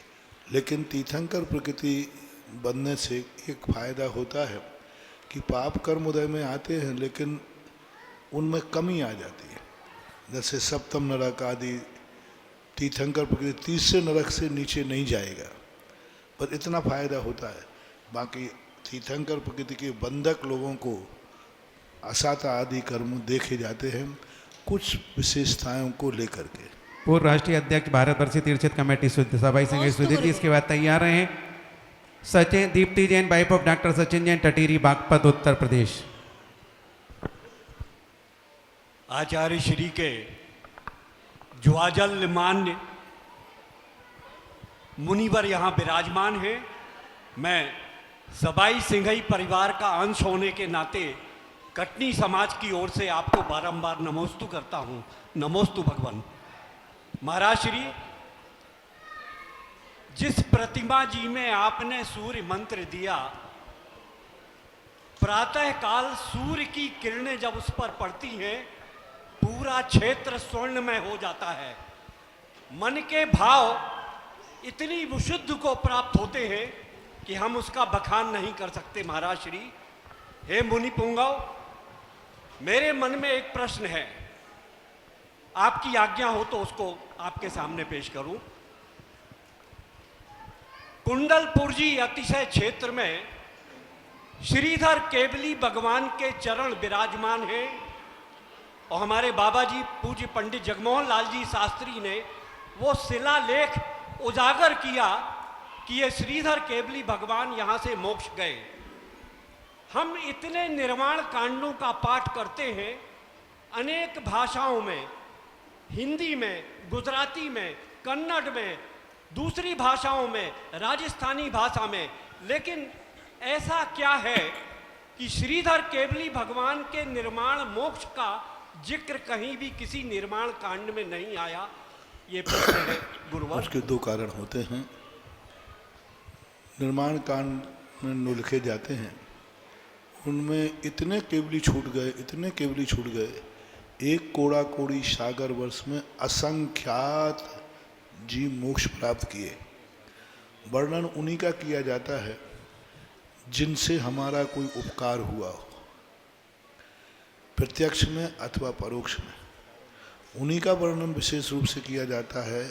लेकिन तीर्थंकर प्रकृति बनने से एक फायदा होता है कि पाप कर्म उदय में आते हैं लेकिन उनमें कमी आ जाती है। जैसे सप्तम नरक आदि तीर्थंकर प्रकृति तीसरे नरक से नीचे नहीं जाएगा, पर इतना फायदा होता है। बाकी तीर्थंकर प्रकृति के बंधक लोगों को असाता आदि कर्म देखे जाते हैं कुछ विशेषताओं को लेकर के। पूर्व राष्ट्रीय अध्यक्ष भारत वर्षीय तीर्थ कमेटी सवाई सिंह सुधीर जी, इसके बाद तैयार रहे Sachin Deepti Jain, wife of doctor Sachin Jain, Tatiri Baghpat Uttar Pradesh. Acharya Shri के ज्वाजल मान्य मुनिवर यहाँ विराजमान हैं। मैं सबाई सिंघई परिवार का अंश होने के नाते कटनी समाज की ओर से आपको बारंबार नमोस्तु करता हूँ। नमोस्तु भगवान। महाराज श्री, जिस प्रतिमा जी में आपने सूर्य मंत्र दिया, प्रातः काल सूर्य की किरणें जब उस पर पड़ती हैं पूरा क्षेत्र स्वर्णमय हो जाता है। मन के भाव इतनी विशुद्ध को प्राप्त होते हैं कि हम उसका बखान नहीं कर सकते। महाराज श्री, हे मुनि पुंगव, मेरे मन में एक प्रश्न है, आपकी आज्ञा हो तो उसको आपके सामने पेश करूं। कुंडलपुर जी अतिशय क्षेत्र में श्रीधर केवली भगवान के चरण विराजमान हैं, और हमारे बाबा जी पूज्य पंडित जगमोहन लाल जी शास्त्री ने वो शिलालेख उजागर किया कि ये श्रीधर केवली भगवान यहाँ से मोक्ष गए। हम इतने निर्वाण कांडों का पाठ करते हैं अनेक भाषाओं में, हिंदी में, गुजराती में, कन्नड़ में, दूसरी भाषाओं में, राजस्थानी भाषा में। लेकिन ऐसा क्या है कि श्रीधर केवली भगवान के निर्माण मोक्ष का जिक्र कहीं भी किसी निर्माण कांड में नहीं आया? ये प्रश्न है गुरुवर। उसके दो कारण होते हैं। निर्माण कांड में लिखे जाते हैं, उनमें इतने केवली छूट गए, इतने केवली छूट गए, एक कोड़ा कोड़ी सागर वर्ष में असंख्यात जीव मोक्ष प्राप्त किए। वर्णन उन्हीं का किया जाता है जिनसे हमारा कोई उपकार हुआ हो, प्रत्यक्ष में अथवा परोक्ष में। उन्हीं का वर्णन विशेष रूप से किया जाता है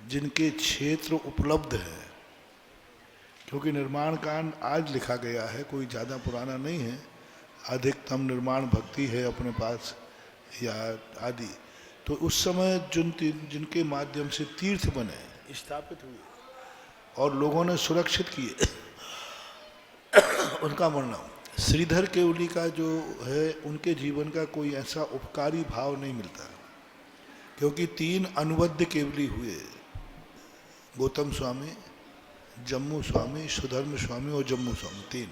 जिनके क्षेत्र उपलब्ध है। क्योंकि निर्माण कांड आज लिखा गया है, कोई ज़्यादा पुराना नहीं है, अधिकतम निर्माण भक्ति है अपने पास या आदि। तो उस समय जिनके माध्यम से तीर्थ बने, स्थापित हुए और लोगों ने सुरक्षित किए, उनका वर्णन। श्रीधर केवली का जो है, उनके जीवन का कोई ऐसा उपकारी भाव नहीं मिलता, क्योंकि 3 अनुबद्ध केवली हुए, गौतम स्वामी, जम्मू स्वामी, सुधर्म स्वामी और जम्मू स्वामी, 3।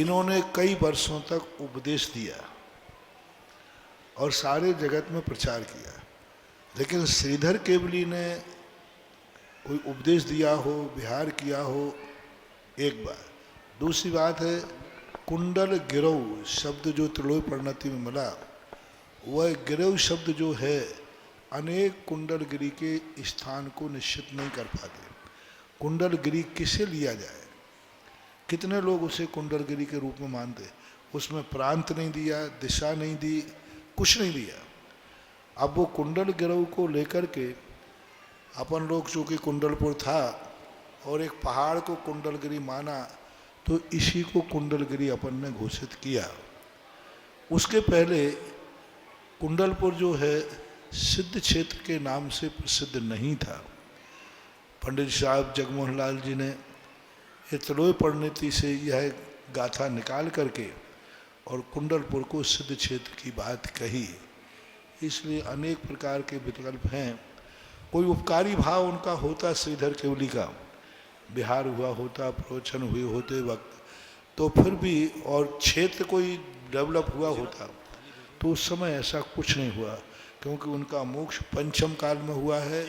इन्होंने कई वर्षों तक उपदेश दिया और सारे जगत में प्रचार किया। लेकिन श्रीधर केवली ने कोई उपदेश दिया हो, विहार किया हो, एक बार। दूसरी बात है, कुंडल गिरव शब्द जो त्रिलोय परिणति में मिला, वह गिरव शब्द जो है अनेक कुंडलगिरी के स्थान को निश्चित नहीं कर पाते। कुंडलगिरी किसे लिया जाए, कितने लोग उसे कुंडलगिरी के रूप में मानते। उसमें प्रांत नहीं दिया, दिशा नहीं दी, कुछ नहीं दिया। अब वो कुंडल गिरव को लेकर के अपन लोग, चूँकि कुंडलपुर था और एक पहाड़ को कुंडलगिरी माना, तो इसी को कुंडलगिरी अपन ने घोषित किया। उसके पहले कुंडलपुर जो है सिद्ध क्षेत्र के नाम से प्रसिद्ध नहीं था। पंडित साहब जगमोहन लाल जी ने त्रिलोय परिणति से यह गाथा निकाल करके और कुंडलपुर को सिद्ध क्षेत्र की बात कही। इसलिए अनेक प्रकार के विकल्प हैं। कोई उपकारी भाव उनका होता, श्रीधर केवली का बिहार हुआ होता, प्रवचन हुए होते वक्त, तो फिर भी, और क्षेत्र कोई डेवलप हुआ होता, तो उस समय ऐसा कुछ नहीं हुआ, क्योंकि उनका मोक्ष पंचम काल में हुआ है।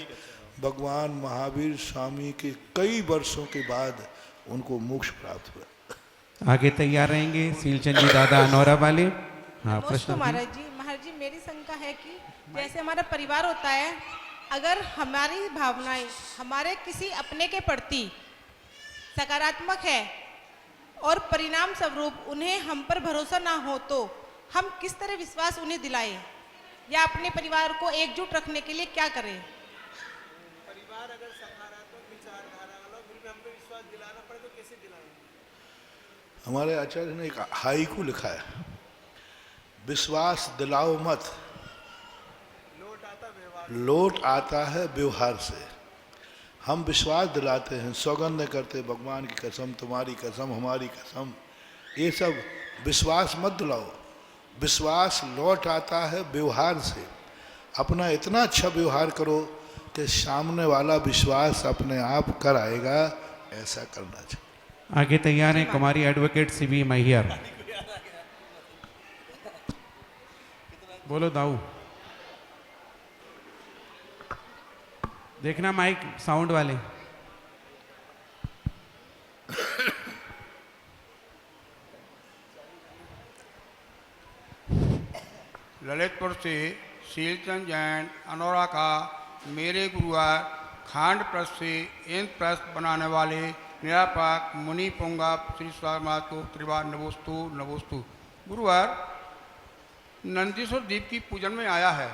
भगवान महावीर स्वामी के कई वर्षों के बाद उनको मोक्ष प्राप्त हुआ। आगे तैयार रहेंगे सीलचंद जी दादा अनौरा वाले। हाँ, प्रश्न। महाराज जी मेरी शंका है कि जैसे हमारा परिवार होता है, अगर हमारी भावनाएं हमारे किसी अपने के प्रति सकारात्मक है और परिणाम स्वरूप उन्हें हम पर भरोसा ना हो, तो हम किस तरह विश्वास उन्हें दिलाएं या अपने परिवार को एकजुट रखने के लिए क्या करें? परिवार अगर सकारात्मक विचारधारा वाला, फिर भी हम पे विश्वास दिलाना पड़े तो कैसे दिलाएं? हमारे आचार्य ने एक हाइकू लिखा है, विश्वास दिलाओ मत, लोट आता है व्यवहार से। हम विश्वास दिलाते हैं, सौगंध करते, भगवान की कसम, तुम्हारी कसम, हमारी कसम, ये सब विश्वास मत दिलाओ। विश्वास लौट आता है व्यवहार से। अपना इतना अच्छा व्यवहार करो कि सामने वाला विश्वास अपने आप कर आएगा, ऐसा करना चाहिए। आगे तैयार हैं कुमारी एडवोकेट सीबी मैहर। बोलो दाऊ। देखना माइक साउंड वाले। ललितपुर से शीलचंद जैन अनौरा का मेरे गुरुवार खांड प्रस्थ से इंद्र प्रस्थ बनाने वाले निरापाक मुनि पुंगा श्री स्वामी को त्रिवार नमोस्तु नमोस्तु। गुरुवार नंदीश्वर द्वीप की पूजन में आया है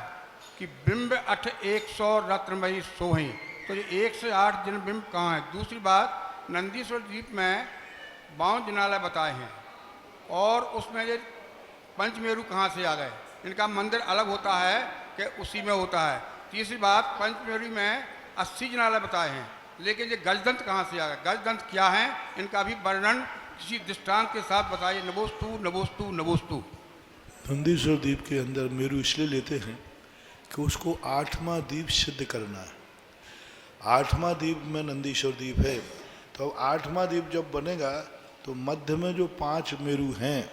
कि बिंब 100 रत्नमयी सोहें, तो ये 1 से 8 दिन बिंब कहाँ है? दूसरी बात, नंदीश्वर द्वीप में 52 जिनालय बताए हैं और उसमें ये पंचमेरु कहाँ से आ गए? इनका मंदिर अलग होता है कि उसी में होता है? तीसरी बात, पंचमेरु में 80 जिनालय बताए हैं, लेकिन ये गजदंत कहाँ से आ गए? गजदंत क्या है? इनका भी वर्णन किसी दृष्टांत के साथ बताइए। नमोस्तु नमोस्तु नमोस्तु। नंदीश्वर द्वीप के अंदर मेरु इसलिए लेते हैं कि उसको 8वां द्वीप सिद्ध करना है। 8वां द्वीप में नंदीश्वर द्वीप है। तो अब 8वां द्वीप जब बनेगा तो मध्य में जो 5 मेरु हैं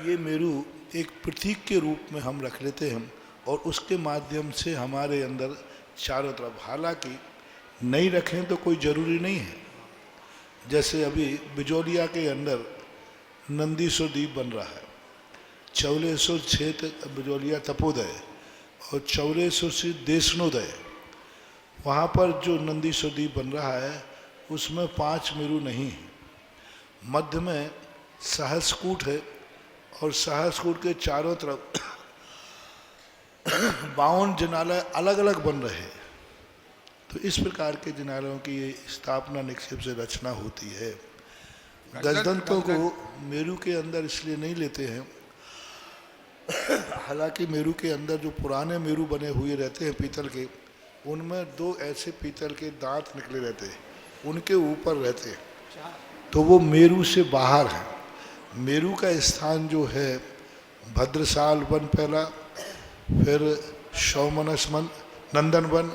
ये मेरु एक प्रतीक के रूप में हम रख लेते हैं और उसके माध्यम से हमारे अंदर चारों तरफ, हालांकि नहीं रखें तो कोई ज़रूरी नहीं है। जैसे अभी बिजोलिया के अंदर नंदीश्वर द्वीप बन रहा है, चौलेश्वर क्षेत्र बिजोलिया तपोदय और चौलेश्वर से देशनोदय, वहाँ पर जो नंदीश्वर द्वीप बन रहा है उसमें 5 मेरु नहीं है। मध्य में सहस्रकूट है और सहस्रकूट के चारों तरफ 52 जिनालय अलग अलग बन रहे हैं। तो इस प्रकार के जिनालयों की ये स्थापना निक्षेप से रचना होती है। गजदंतों को मेरु के अंदर इसलिए नहीं लेते हैं, हालांकि मेरु के अंदर जो पुराने मेरु बने हुए रहते हैं पीतल के, उनमें 2 ऐसे पीतल के दांत निकले रहते हैं, उनके ऊपर रहते हैं, तो वो मेरु से बाहर है। मेरु का स्थान जो है भद्रसाल वन पहला, फिर शौमनस वन, नंदन वन,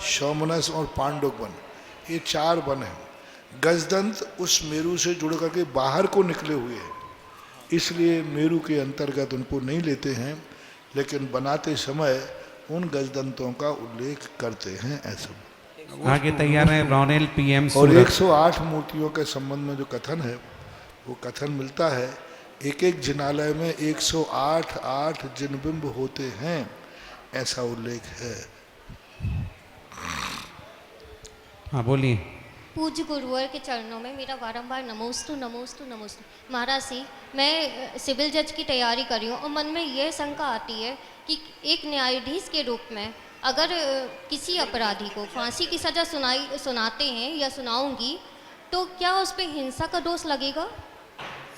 शौमनस और पांडुक वन, ये 4 वन हैं। गजदंत उस मेरु से जुड़ करके बाहर को निकले हुए हैं, इसलिए मेरु के अंतर्गत उनको नहीं लेते हैं, लेकिन बनाते समय उन गजदंतों का उल्लेख करते हैं। ऐसा आगे तैयार है रॉनेल पीएम और सूरत। 108 मूर्तियों के संबंध में जो कथन है वो कथन मिलता है, एक एक जिनालय में 108 जिनबिंब होते हैं, ऐसा उल्लेख है। हाँ बोलिए। पूज्य गुरुवर के चरणों में मेरा बारंबार नमोस्तु नमोस्तु नमोस्तु। महाराज जी, मैं सिविल जज की तैयारी कर रही हूँ और मन में यह शंका आती है कि एक न्यायाधीश के रूप में अगर किसी अपराधी को फांसी की सज़ा सुनाते हैं या सुनाऊंगी तो क्या उस पर हिंसा का दोष लगेगा?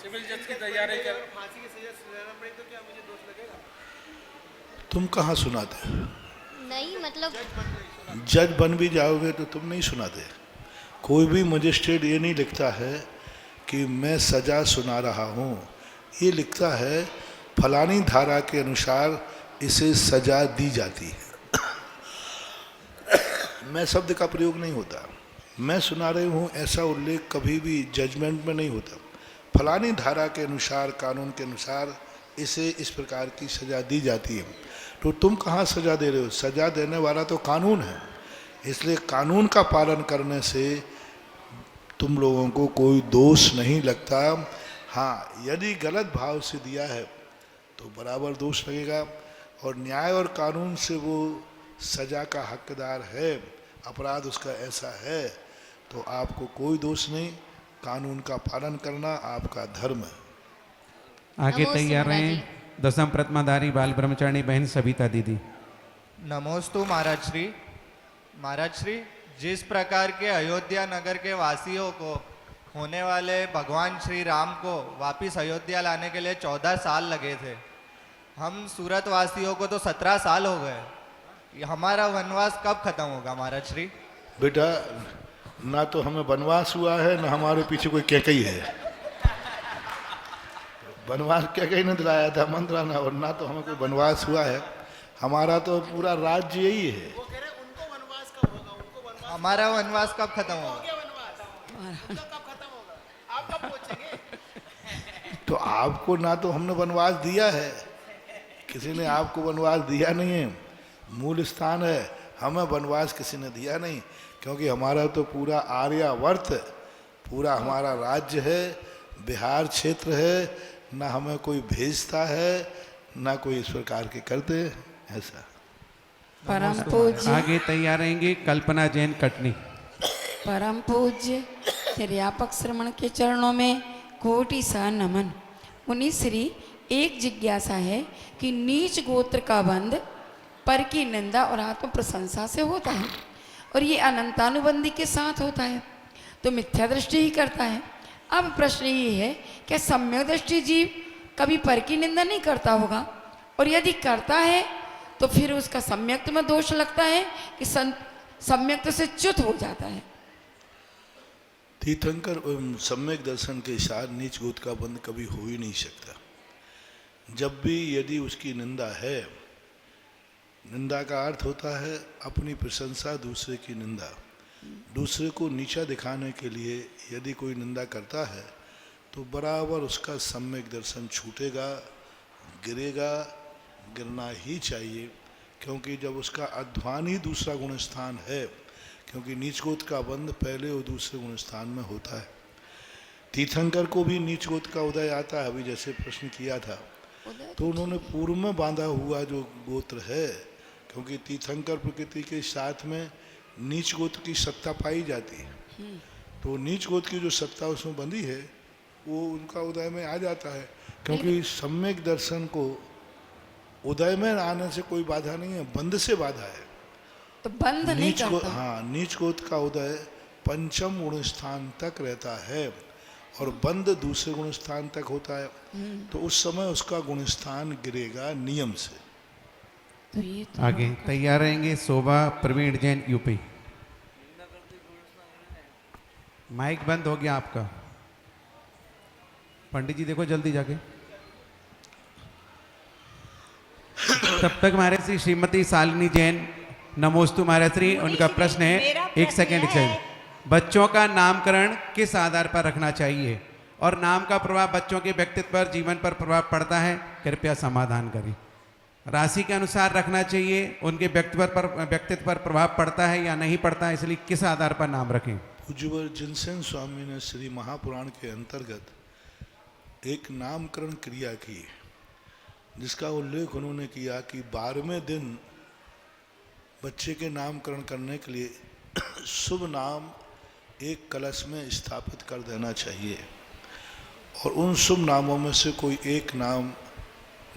सिविल जज की तैयारी कर। फांसी की सजा सुनाना पड़े तो क्या मुझे दोष लगेगा? तुम कहाँ सुनाते? नहीं मतलब जज बन भी जाओगे तो तुम नहीं सुनाते। कोई भी मजिस्ट्रेट ये नहीं लिखता है कि मैं सजा सुना रहा हूँ, ये लिखता है फलानी धारा के अनुसार इसे सजा दी जाती है। मैं शब्द का प्रयोग नहीं होता, मैं सुना रही हूँ ऐसा उल्लेख कभी भी जजमेंट में नहीं होता। फलानी धारा के अनुसार, कानून के अनुसार इसे इस प्रकार की सज़ा दी जाती है। तो तुम कहाँ सज़ा दे रहे हो? सज़ा देने वाला तो कानून है, इसलिए कानून का पालन करने से तुम लोगों को कोई दोष नहीं लगता। हाँ, यदि गलत भाव से दिया है तो बराबर दोष लगेगा, और न्याय और कानून से वो सज़ा का हकदार है, अपराध उसका ऐसा है, तो आपको कोई दोष नहीं। कानून का पालन करना आपका धर्म है। आगे तैयार रहे दसम प्रतिमाधारी बाल ब्रह्मचारिणी बहन सविता दीदी। नमोस्तु महाराज श्री। महाराज श्री, जिस प्रकार के अयोध्या नगर के वासियों को होने वाले भगवान श्री राम को वापस अयोध्या लाने के लिए 14 साल लगे थे, हम सूरत वासियों को तो 17 साल हो गए। हमारा वनवास कब खत्म होगा महाराज श्री? बेटा, ना तो हमें वनवास हुआ है, ना हमारे पीछे कोई कैकई है। वनवास कैकई ने दिलाया था मंत्राना, और ना तो हमें कोई वनवास हुआ है। हमारा तो पूरा राज्य यही है। हमारा वनवास कब खत्म होगा? तो आपको ना तो हमने वनवास दिया है, किसी ने आपको वनवास दिया नहीं है। मूल स्थान है, हमें वनवास किसी ने दिया नहीं, क्योंकि हमारा तो पूरा आर्यावर्त, पूरा हमारा राज्य है, बिहार क्षेत्र है। ना हमें कोई भेजता है, ना कोई इस प्रकार के करते, ऐसा। परम पूज्य आगे तैयार रहेंगे कल्पना जैन कटनी। परम पूज्य व्यापक श्रमण के चरणों में कोटि सा नमन। मुनि श्री, एक जिज्ञासा है कि नीच गोत्र का बंध पर की निंदा और आत्म प्रशंसा से होता है, और ये अनंतानुबंधी के साथ होता है, तो मिथ्या दृष्टि ही करता है। अब प्रश्न ये है, क्या सम्यक दृष्टि जीव कभी पर की निंदा नहीं करता होगा? और यदि करता है तो फिर उसका सम्यक्त में दोष लगता है कि सम्यक्त से च्युत हो जाता है? तीर्थंकर सम्यक दर्शन के साथ नीच गोत्र का बंध कभी हो ही नहीं सकता। जब भी यदि उसकी निंदा है, निंदा का अर्थ होता है अपनी प्रशंसा, दूसरे की निंदा। दूसरे को नीचा दिखाने के लिए यदि कोई निंदा करता है तो बराबर उसका सम्यक दर्शन छूटेगा, गिरेगा, गिरना ही चाहिए, क्योंकि जब उसका अध्वान ही दूसरा गुण स्थान है, क्योंकि नीच गोत्र का बंध पहले और दूसरे गुण स्थान में होता है। तीर्थंकर को भी नीच गोत्र का उदय आता है, अभी जैसे प्रश्न किया था, तो उन्होंने पूर्व में बांधा हुआ जो गोत्र है, क्योंकि तीर्थंकर प्रकृति के साथ में नीच गोत्र की सत्ता पाई जाती है, तो नीच गोत्र की जो सत्ता उसमें बंधी है वो उनका उदय में आ जाता है, क्योंकि सम्यक दर्शन को उदय में आने से कोई बाधा नहीं है, बंध से बाधा है। तो बंध नहीं करता। हाँ, नीच गोत्र का उदय पंचम गुण स्थान तक रहता है और बंध दूसरे गुण स्थान तक होता है, तो उस समय उसका गुण स्थान गिरेगा नियम से। तो ये तो आगे तैयार रहेंगे शोभा प्रवीण जैन यूपी। माइक बंद हो गया आपका, पंडित जी देखो जल्दी जाके। तब तक हमारे श्री श्रीमती शालिनी जैन नमोस्तु महाराज श्री, उनका प्रश्न है, एक सेकेंड, बच्चों का नामकरण किस आधार पर रखना चाहिए और नाम का प्रभाव बच्चों के व्यक्तित्व पर, जीवन पर प्रभाव पड़ता है, कृपया समाधान करें। राशि के अनुसार रखना चाहिए, उनके व्यक्तित्व पर प्रभाव पड़ता है या नहीं पड़ता है, इसलिए किस आधार पर नाम रखें। पूज्यवर जिनसेन स्वामी ने श्री महापुराण के अंतर्गत एक नामकरण क्रिया की, जिसका उल्लेख उन्होंने किया कि 12वें दिन बच्चे के नामकरण करने के लिए शुभ नाम एक कलश में स्थापित कर देना चाहिए और उन शुभ नामों में से कोई एक नाम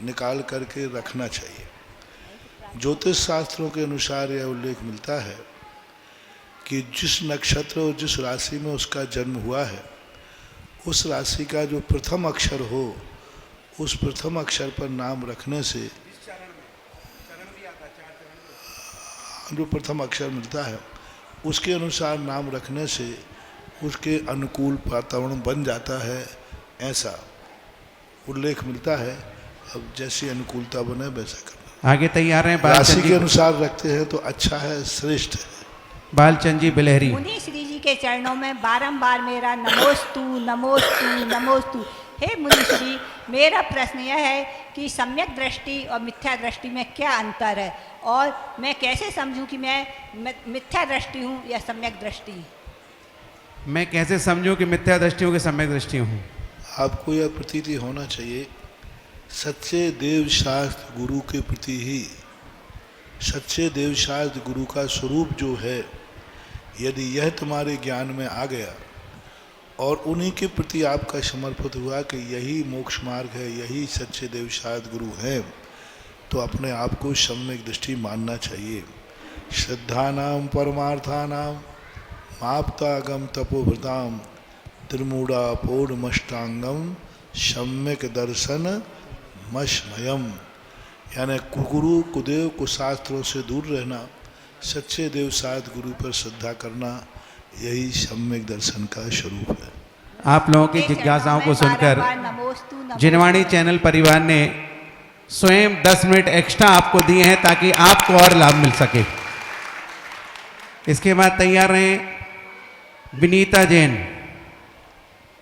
निकाल करके रखना चाहिए। ज्योतिष शास्त्रों के अनुसार यह उल्लेख मिलता है कि जिस नक्षत्र और जिस राशि में उसका जन्म हुआ है, उस राशि का जो प्रथम अक्षर हो, उस प्रथम अक्षर पर नाम रखने से जो प्रथम अक्षर मिलता है उसके अनुसार नाम रखने से उसके अनुकूल वातावरण बन जाता है, ऐसा उल्लेख मिलता है। अब जैसी अनुकूलता बने वैसा करना। आगे तैयार हैं राशि के अनुसार रखते हैं तो अच्छा है, श्रेष्ठ है। बालचंद जी बिलहरी। मुनि श्री जी के चरणों में बारंबार मेरा नमोस्तु नमोस्तु नमोस्तु। हे मुनि श्री, मेरा प्रश्न यह है कि सम्यक दृष्टि और मिथ्या दृष्टि में क्या अंतर है और मैं कैसे समझूं कि मैं मिथ्या दृष्टि हूं या सम्यक दृष्टि? मैं कैसे समझूं कि मिथ्या दृष्टि हूं कि सम्यक दृष्टि हूं? आपको यह प्रतीति होना चाहिए सच्चे देव शास्त्र गुरु के प्रति ही, सच्चे देव शास्त्र गुरु का स्वरूप जो है, यदि यह तुम्हारे ज्ञान में आ गया और उन्हीं के प्रति आपका समर्पित हुआ कि यही मोक्ष मार्ग है, यही सच्चे देव शास्त्र गुरु हैं, तो अपने आप को सम्यक दृष्टि मानना चाहिए। श्रद्धानाम परमार्थानाम माप्तागम तपोभृताम त्रिमूढ़ा पौर्णमष्टांगम सम्यक दर्शन मशमयम, यानी कुगुरु कुदेव कुशास्त्रों से दूर रहना, सच्चे देव शास्त्र गुरु पर श्रद्धा करना, यही सम्यक दर्शन का स्वरूप है। आप लोगों की जिज्ञासाओं को सुनकर जिनवाणी चैनल परिवार ने स्वयं 10 मिनट एक्स्ट्रा आपको दिए हैं ताकि आपको और लाभ मिल सके। इसके बाद तैयार रहें विनीता जैन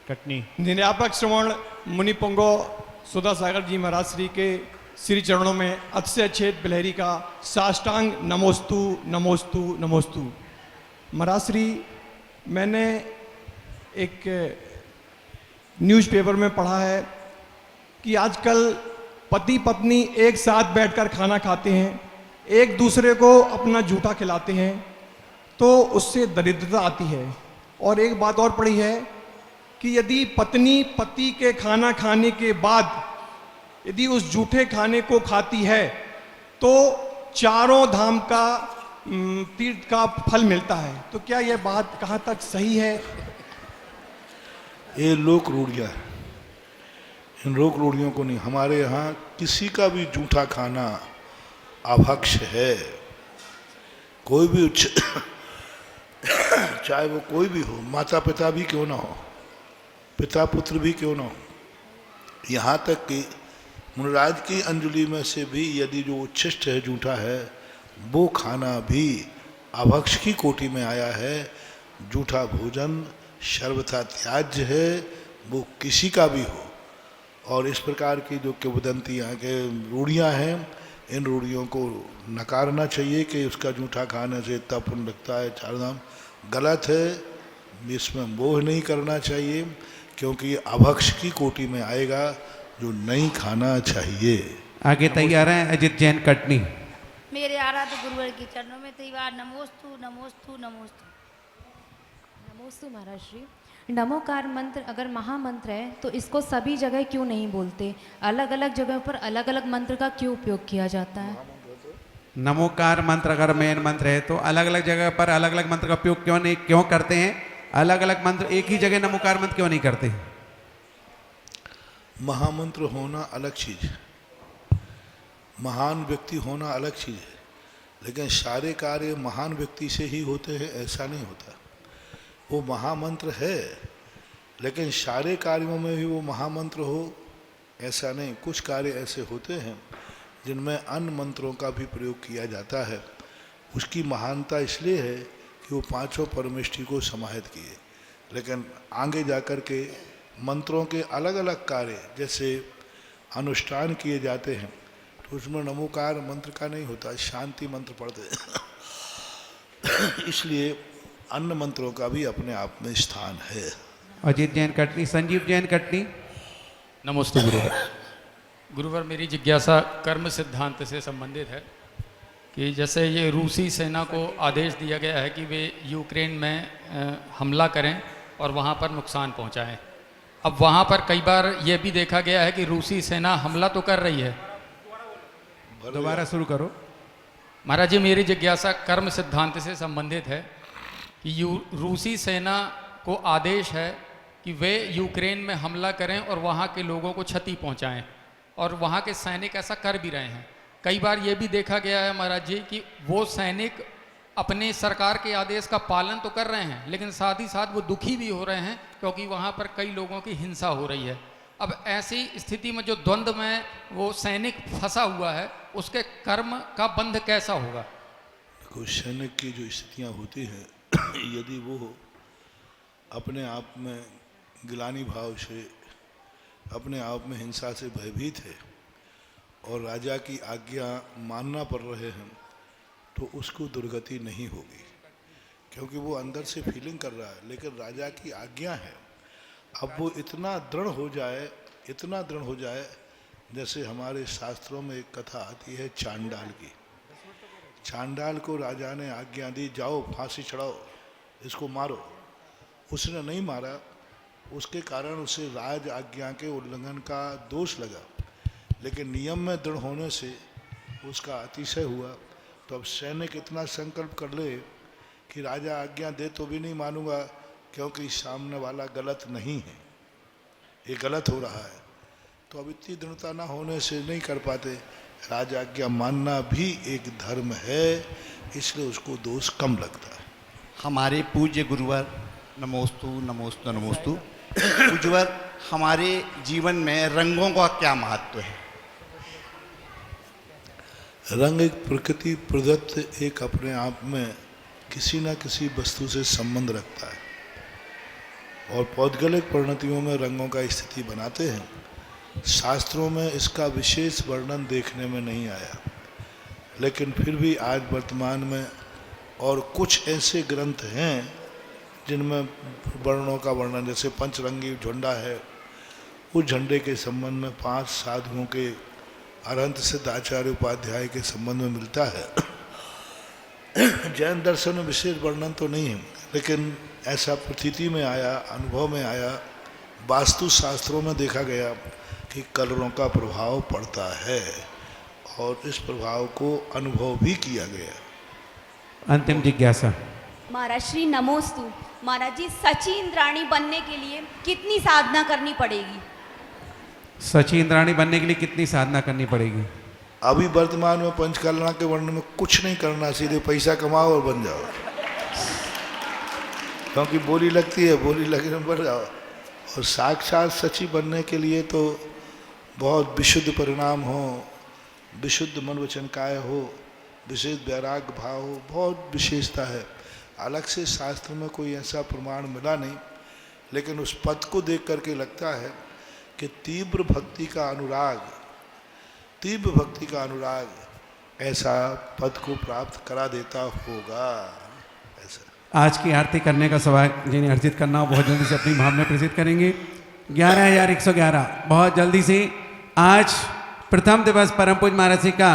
कटनी। निर्यापक श्रवण मुनि पुंगो सुधा सागर जी महाराज श्री के श्री चरणों में अतिशय छेद बिलहरी का साष्टांग नमोस्तु नमोस्तु नमोस्तु। महाराज श्री, मैंने एक न्यूज़पेपर में पढ़ा है कि आजकल पति पत्नी एक साथ बैठकर खाना खाते हैं, एक दूसरे को अपना जूठा खिलाते हैं, तो उससे दरिद्रता आती है। और एक बात और पढ़ी है कि यदि पत्नी पति के खाना खाने के बाद यदि उस जूठे खाने को खाती है तो चारों धाम का तीर्थ का फल मिलता है। तो क्या यह बात कहाँ तक सही है? ये लोक रूढ़ियाँ है, इन लोक रूढ़ियों को नहीं। हमारे यहाँ किसी का भी जूठा खाना अभक्ष है। कोई भी चाहे वो कोई भी हो, माता पिता भी क्यों ना हो, पिता पुत्र भी क्यों ना हो, यहाँ तक कि मुनिराज की अंजलि में से भी यदि जो उच्छिष्ट है, जूठा है, वो खाना भी अभक्ष की कोटि में आया है। जूठा भोजन सर्वथा त्याज्य है, वो किसी का भी हो। और इस प्रकार की जो किंवदंती यहाँ के रूढ़ियाँ हैं, इन रूढ़ियों को नकारना चाहिए कि उसका जूठा खाने से इतना पुण्य लगता है, चार धाम गलत है। इसमें मोह नहीं करना चाहिए, क्योंकि अभक्ष की कोटि में आएगा जो नहीं खाना चाहिए। आगे तैयार हैं अजित जैन कटनी। मेरे आराध्य गुरुवर के चरणों में तैयार नमोस्तु नमोस्तु नमोस्तु। नमोस्तु महाराज श्री। नमोकार मंत्र अगर महामंत्र है तो इसको सभी जगह क्यों नहीं बोलते? अलग अलग जगहों पर अलग अलग मंत्र का क्यों उपयोग किया जाता है? नमोकार मंत्र अगर मेन मंत्र है तो अलग अलग जगह पर अलग अलग मंत्र का उपयोग क्यों करते हैं? अलग अलग मंत्र एक ही जगह नमोकार मंत्र क्यों नहीं करते? महामंत्र होना अलग चीज है, महान व्यक्ति होना अलग चीज है, लेकिन सारे कार्य महान व्यक्ति से ही होते हैं ऐसा नहीं होता। वो महामंत्र है, लेकिन सारे कार्यों में भी वो महामंत्र हो ऐसा नहीं। कुछ कार्य ऐसे होते हैं जिनमें अन्य मंत्रों का भी प्रयोग किया जाता है। उसकी महानता इसलिए है कि वो पांचों परमेष्ठी को समाहित किए, लेकिन आगे जाकर के मंत्रों के अलग अलग कार्य जैसे अनुष्ठान किए जाते हैं तो उसमें नमोकार मंत्र का नहीं होता, शांति मंत्र पढ़ते इसलिए अन्य मंत्रों का भी अपने आप में स्थान है। अजित जैन कटनी। संजीव जैन कटनी। नमस्ते गुरुवर। गुरुवर मेरी जिज्ञासा कर्म सिद्धांत से संबंधित है कि जैसे ये रूसी सेना को आदेश दिया गया है कि वे यूक्रेन में हमला करें और वहाँ पर नुकसान पहुँचाएं। अब वहाँ पर कई बार ये भी देखा गया है कि रूसी सेना हमला तो कर रही है। दोबारा शुरू करो महाराज जी। मेरी जिज्ञासा कर्म सिद्धांत से संबंधित है कि रूसी सेना को आदेश है कि वे यूक्रेन में हमला करें और वहाँ के लोगों को क्षति पहुँचाएं, और वहाँ के सैनिक ऐसा कर भी रहे हैं। कई बार ये भी देखा गया है महाराज जी कि वो सैनिक अपने सरकार के आदेश का पालन तो कर रहे हैं, लेकिन साथ ही साथ वो दुखी भी हो रहे हैं क्योंकि वहाँ पर कई लोगों की हिंसा हो रही है। अब ऐसी स्थिति में जो द्वंद्व में वो सैनिक फंसा हुआ है, उसके कर्म का बंध कैसा होगा? देखो, सैनिक की जो स्थितियाँ होती हैं यदि वो अपने आप में गिलानी भाव से, अपने आप में हिंसा से भयभीत है और राजा की आज्ञा मानना पड़ रहे हैं तो उसको दुर्गति नहीं होगी, क्योंकि वो अंदर से फीलिंग कर रहा है, लेकिन राजा की आज्ञा है। अब वो इतना दृढ़ हो जाए, इतना दृढ़ हो जाए, जैसे हमारे शास्त्रों में एक कथा आती है चांडाल की। चांडाल को राजा ने आज्ञा दी, जाओ फांसी चढ़ाओ, इसको मारो। उसने नहीं मारा, उसके कारण उसे राज आज्ञा के उल्लंघन का दोष लगा, लेकिन नियम में दृढ़ होने से उसका अतिशय हुआ। तो अब सैनिक इतना संकल्प कर ले कि राजा आज्ञा दे तो भी नहीं मानूंगा, क्योंकि सामने वाला गलत नहीं है, ये गलत हो रहा है। तो अब इतनी दृढ़ता ना होने से नहीं कर पाते। राजा आज्ञा मानना भी एक धर्म है, इसलिए उसको दोष कम लगता है। हमारे पूज्य गुरुवर नमोस्तु नमोस्तु नमोस्तु। पूज्यवर, हमारे जीवन में रंगों का क्या महत्व है? रंग एक प्रकृति प्रदत्त एक अपने आप में किसी न किसी वस्तु से संबंध रखता है, और पौद्गलिक परिणतियों में रंगों का स्थिति बनाते हैं। शास्त्रों में इसका विशेष वर्णन देखने में नहीं आया, लेकिन फिर भी आज वर्तमान में और कुछ ऐसे ग्रंथ हैं जिनमें वर्णों का वर्णन, जैसे पंचरंगी झंडा है, उस झंडे के संबंध में 5 साधुओं के अरहंत सिद्ध आचार्य उपाध्याय के संबंध में मिलता है। जैन दर्शन में विशेष वर्णन तो नहीं है, लेकिन ऐसा प्रतीति में आया, अनुभव में आया, वास्तु शास्त्रों में देखा गया कि कलरों का प्रभाव पड़ता है, और इस प्रभाव को अनुभव भी किया गया। अंतिम जिज्ञासा। महाराज श्री नमोस्तु। महाराज जी, सची इंद्राणी बनने के लिए कितनी साधना करनी पड़ेगी? सची इंद्राणी बनने के लिए कितनी साधना करनी पड़ेगी? अभी वर्तमान में पंचकलना के वर्णन में कुछ नहीं करना, सीधे पैसा कमाओ और बन जाओ, क्योंकि बोली लगती है, बोली लगने में बढ़ जाओ। और साक्षात सची बनने के लिए तो बहुत विशुद्ध परिणाम हो, विशुद्ध मन वचन काय हो, विशेष वैराग्य भाव हो, बहुत विशेषता है। अलग से शास्त्र में कोई ऐसा प्रमाण मिला नहीं, लेकिन उस पद को देख करके लगता है कि तीव्र भक्ति का अनुराग ऐसा पद को प्राप्त करा देता होगा। ऐसा आज की आरती करने का सौभाग्य जिन्हें अर्जित करना हो बहुत जल्दी से अपनी भावना प्रसिद्ध करेंगे। 11,111 बहुत जल्दी से। आज प्रथम दिवस परम पूज्य महाराज जी का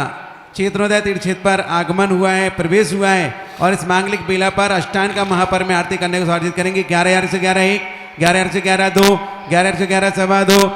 चेतनोदय तीर्थ क्षेत्र पर आगमन हुआ है, प्रवेश हुआ है, और इस मांगलिक बेला पर अष्टांग का महापर्व में आरती करने को स्वागत करेंगे। 11,111 1, 11,111 2, 11,111 2।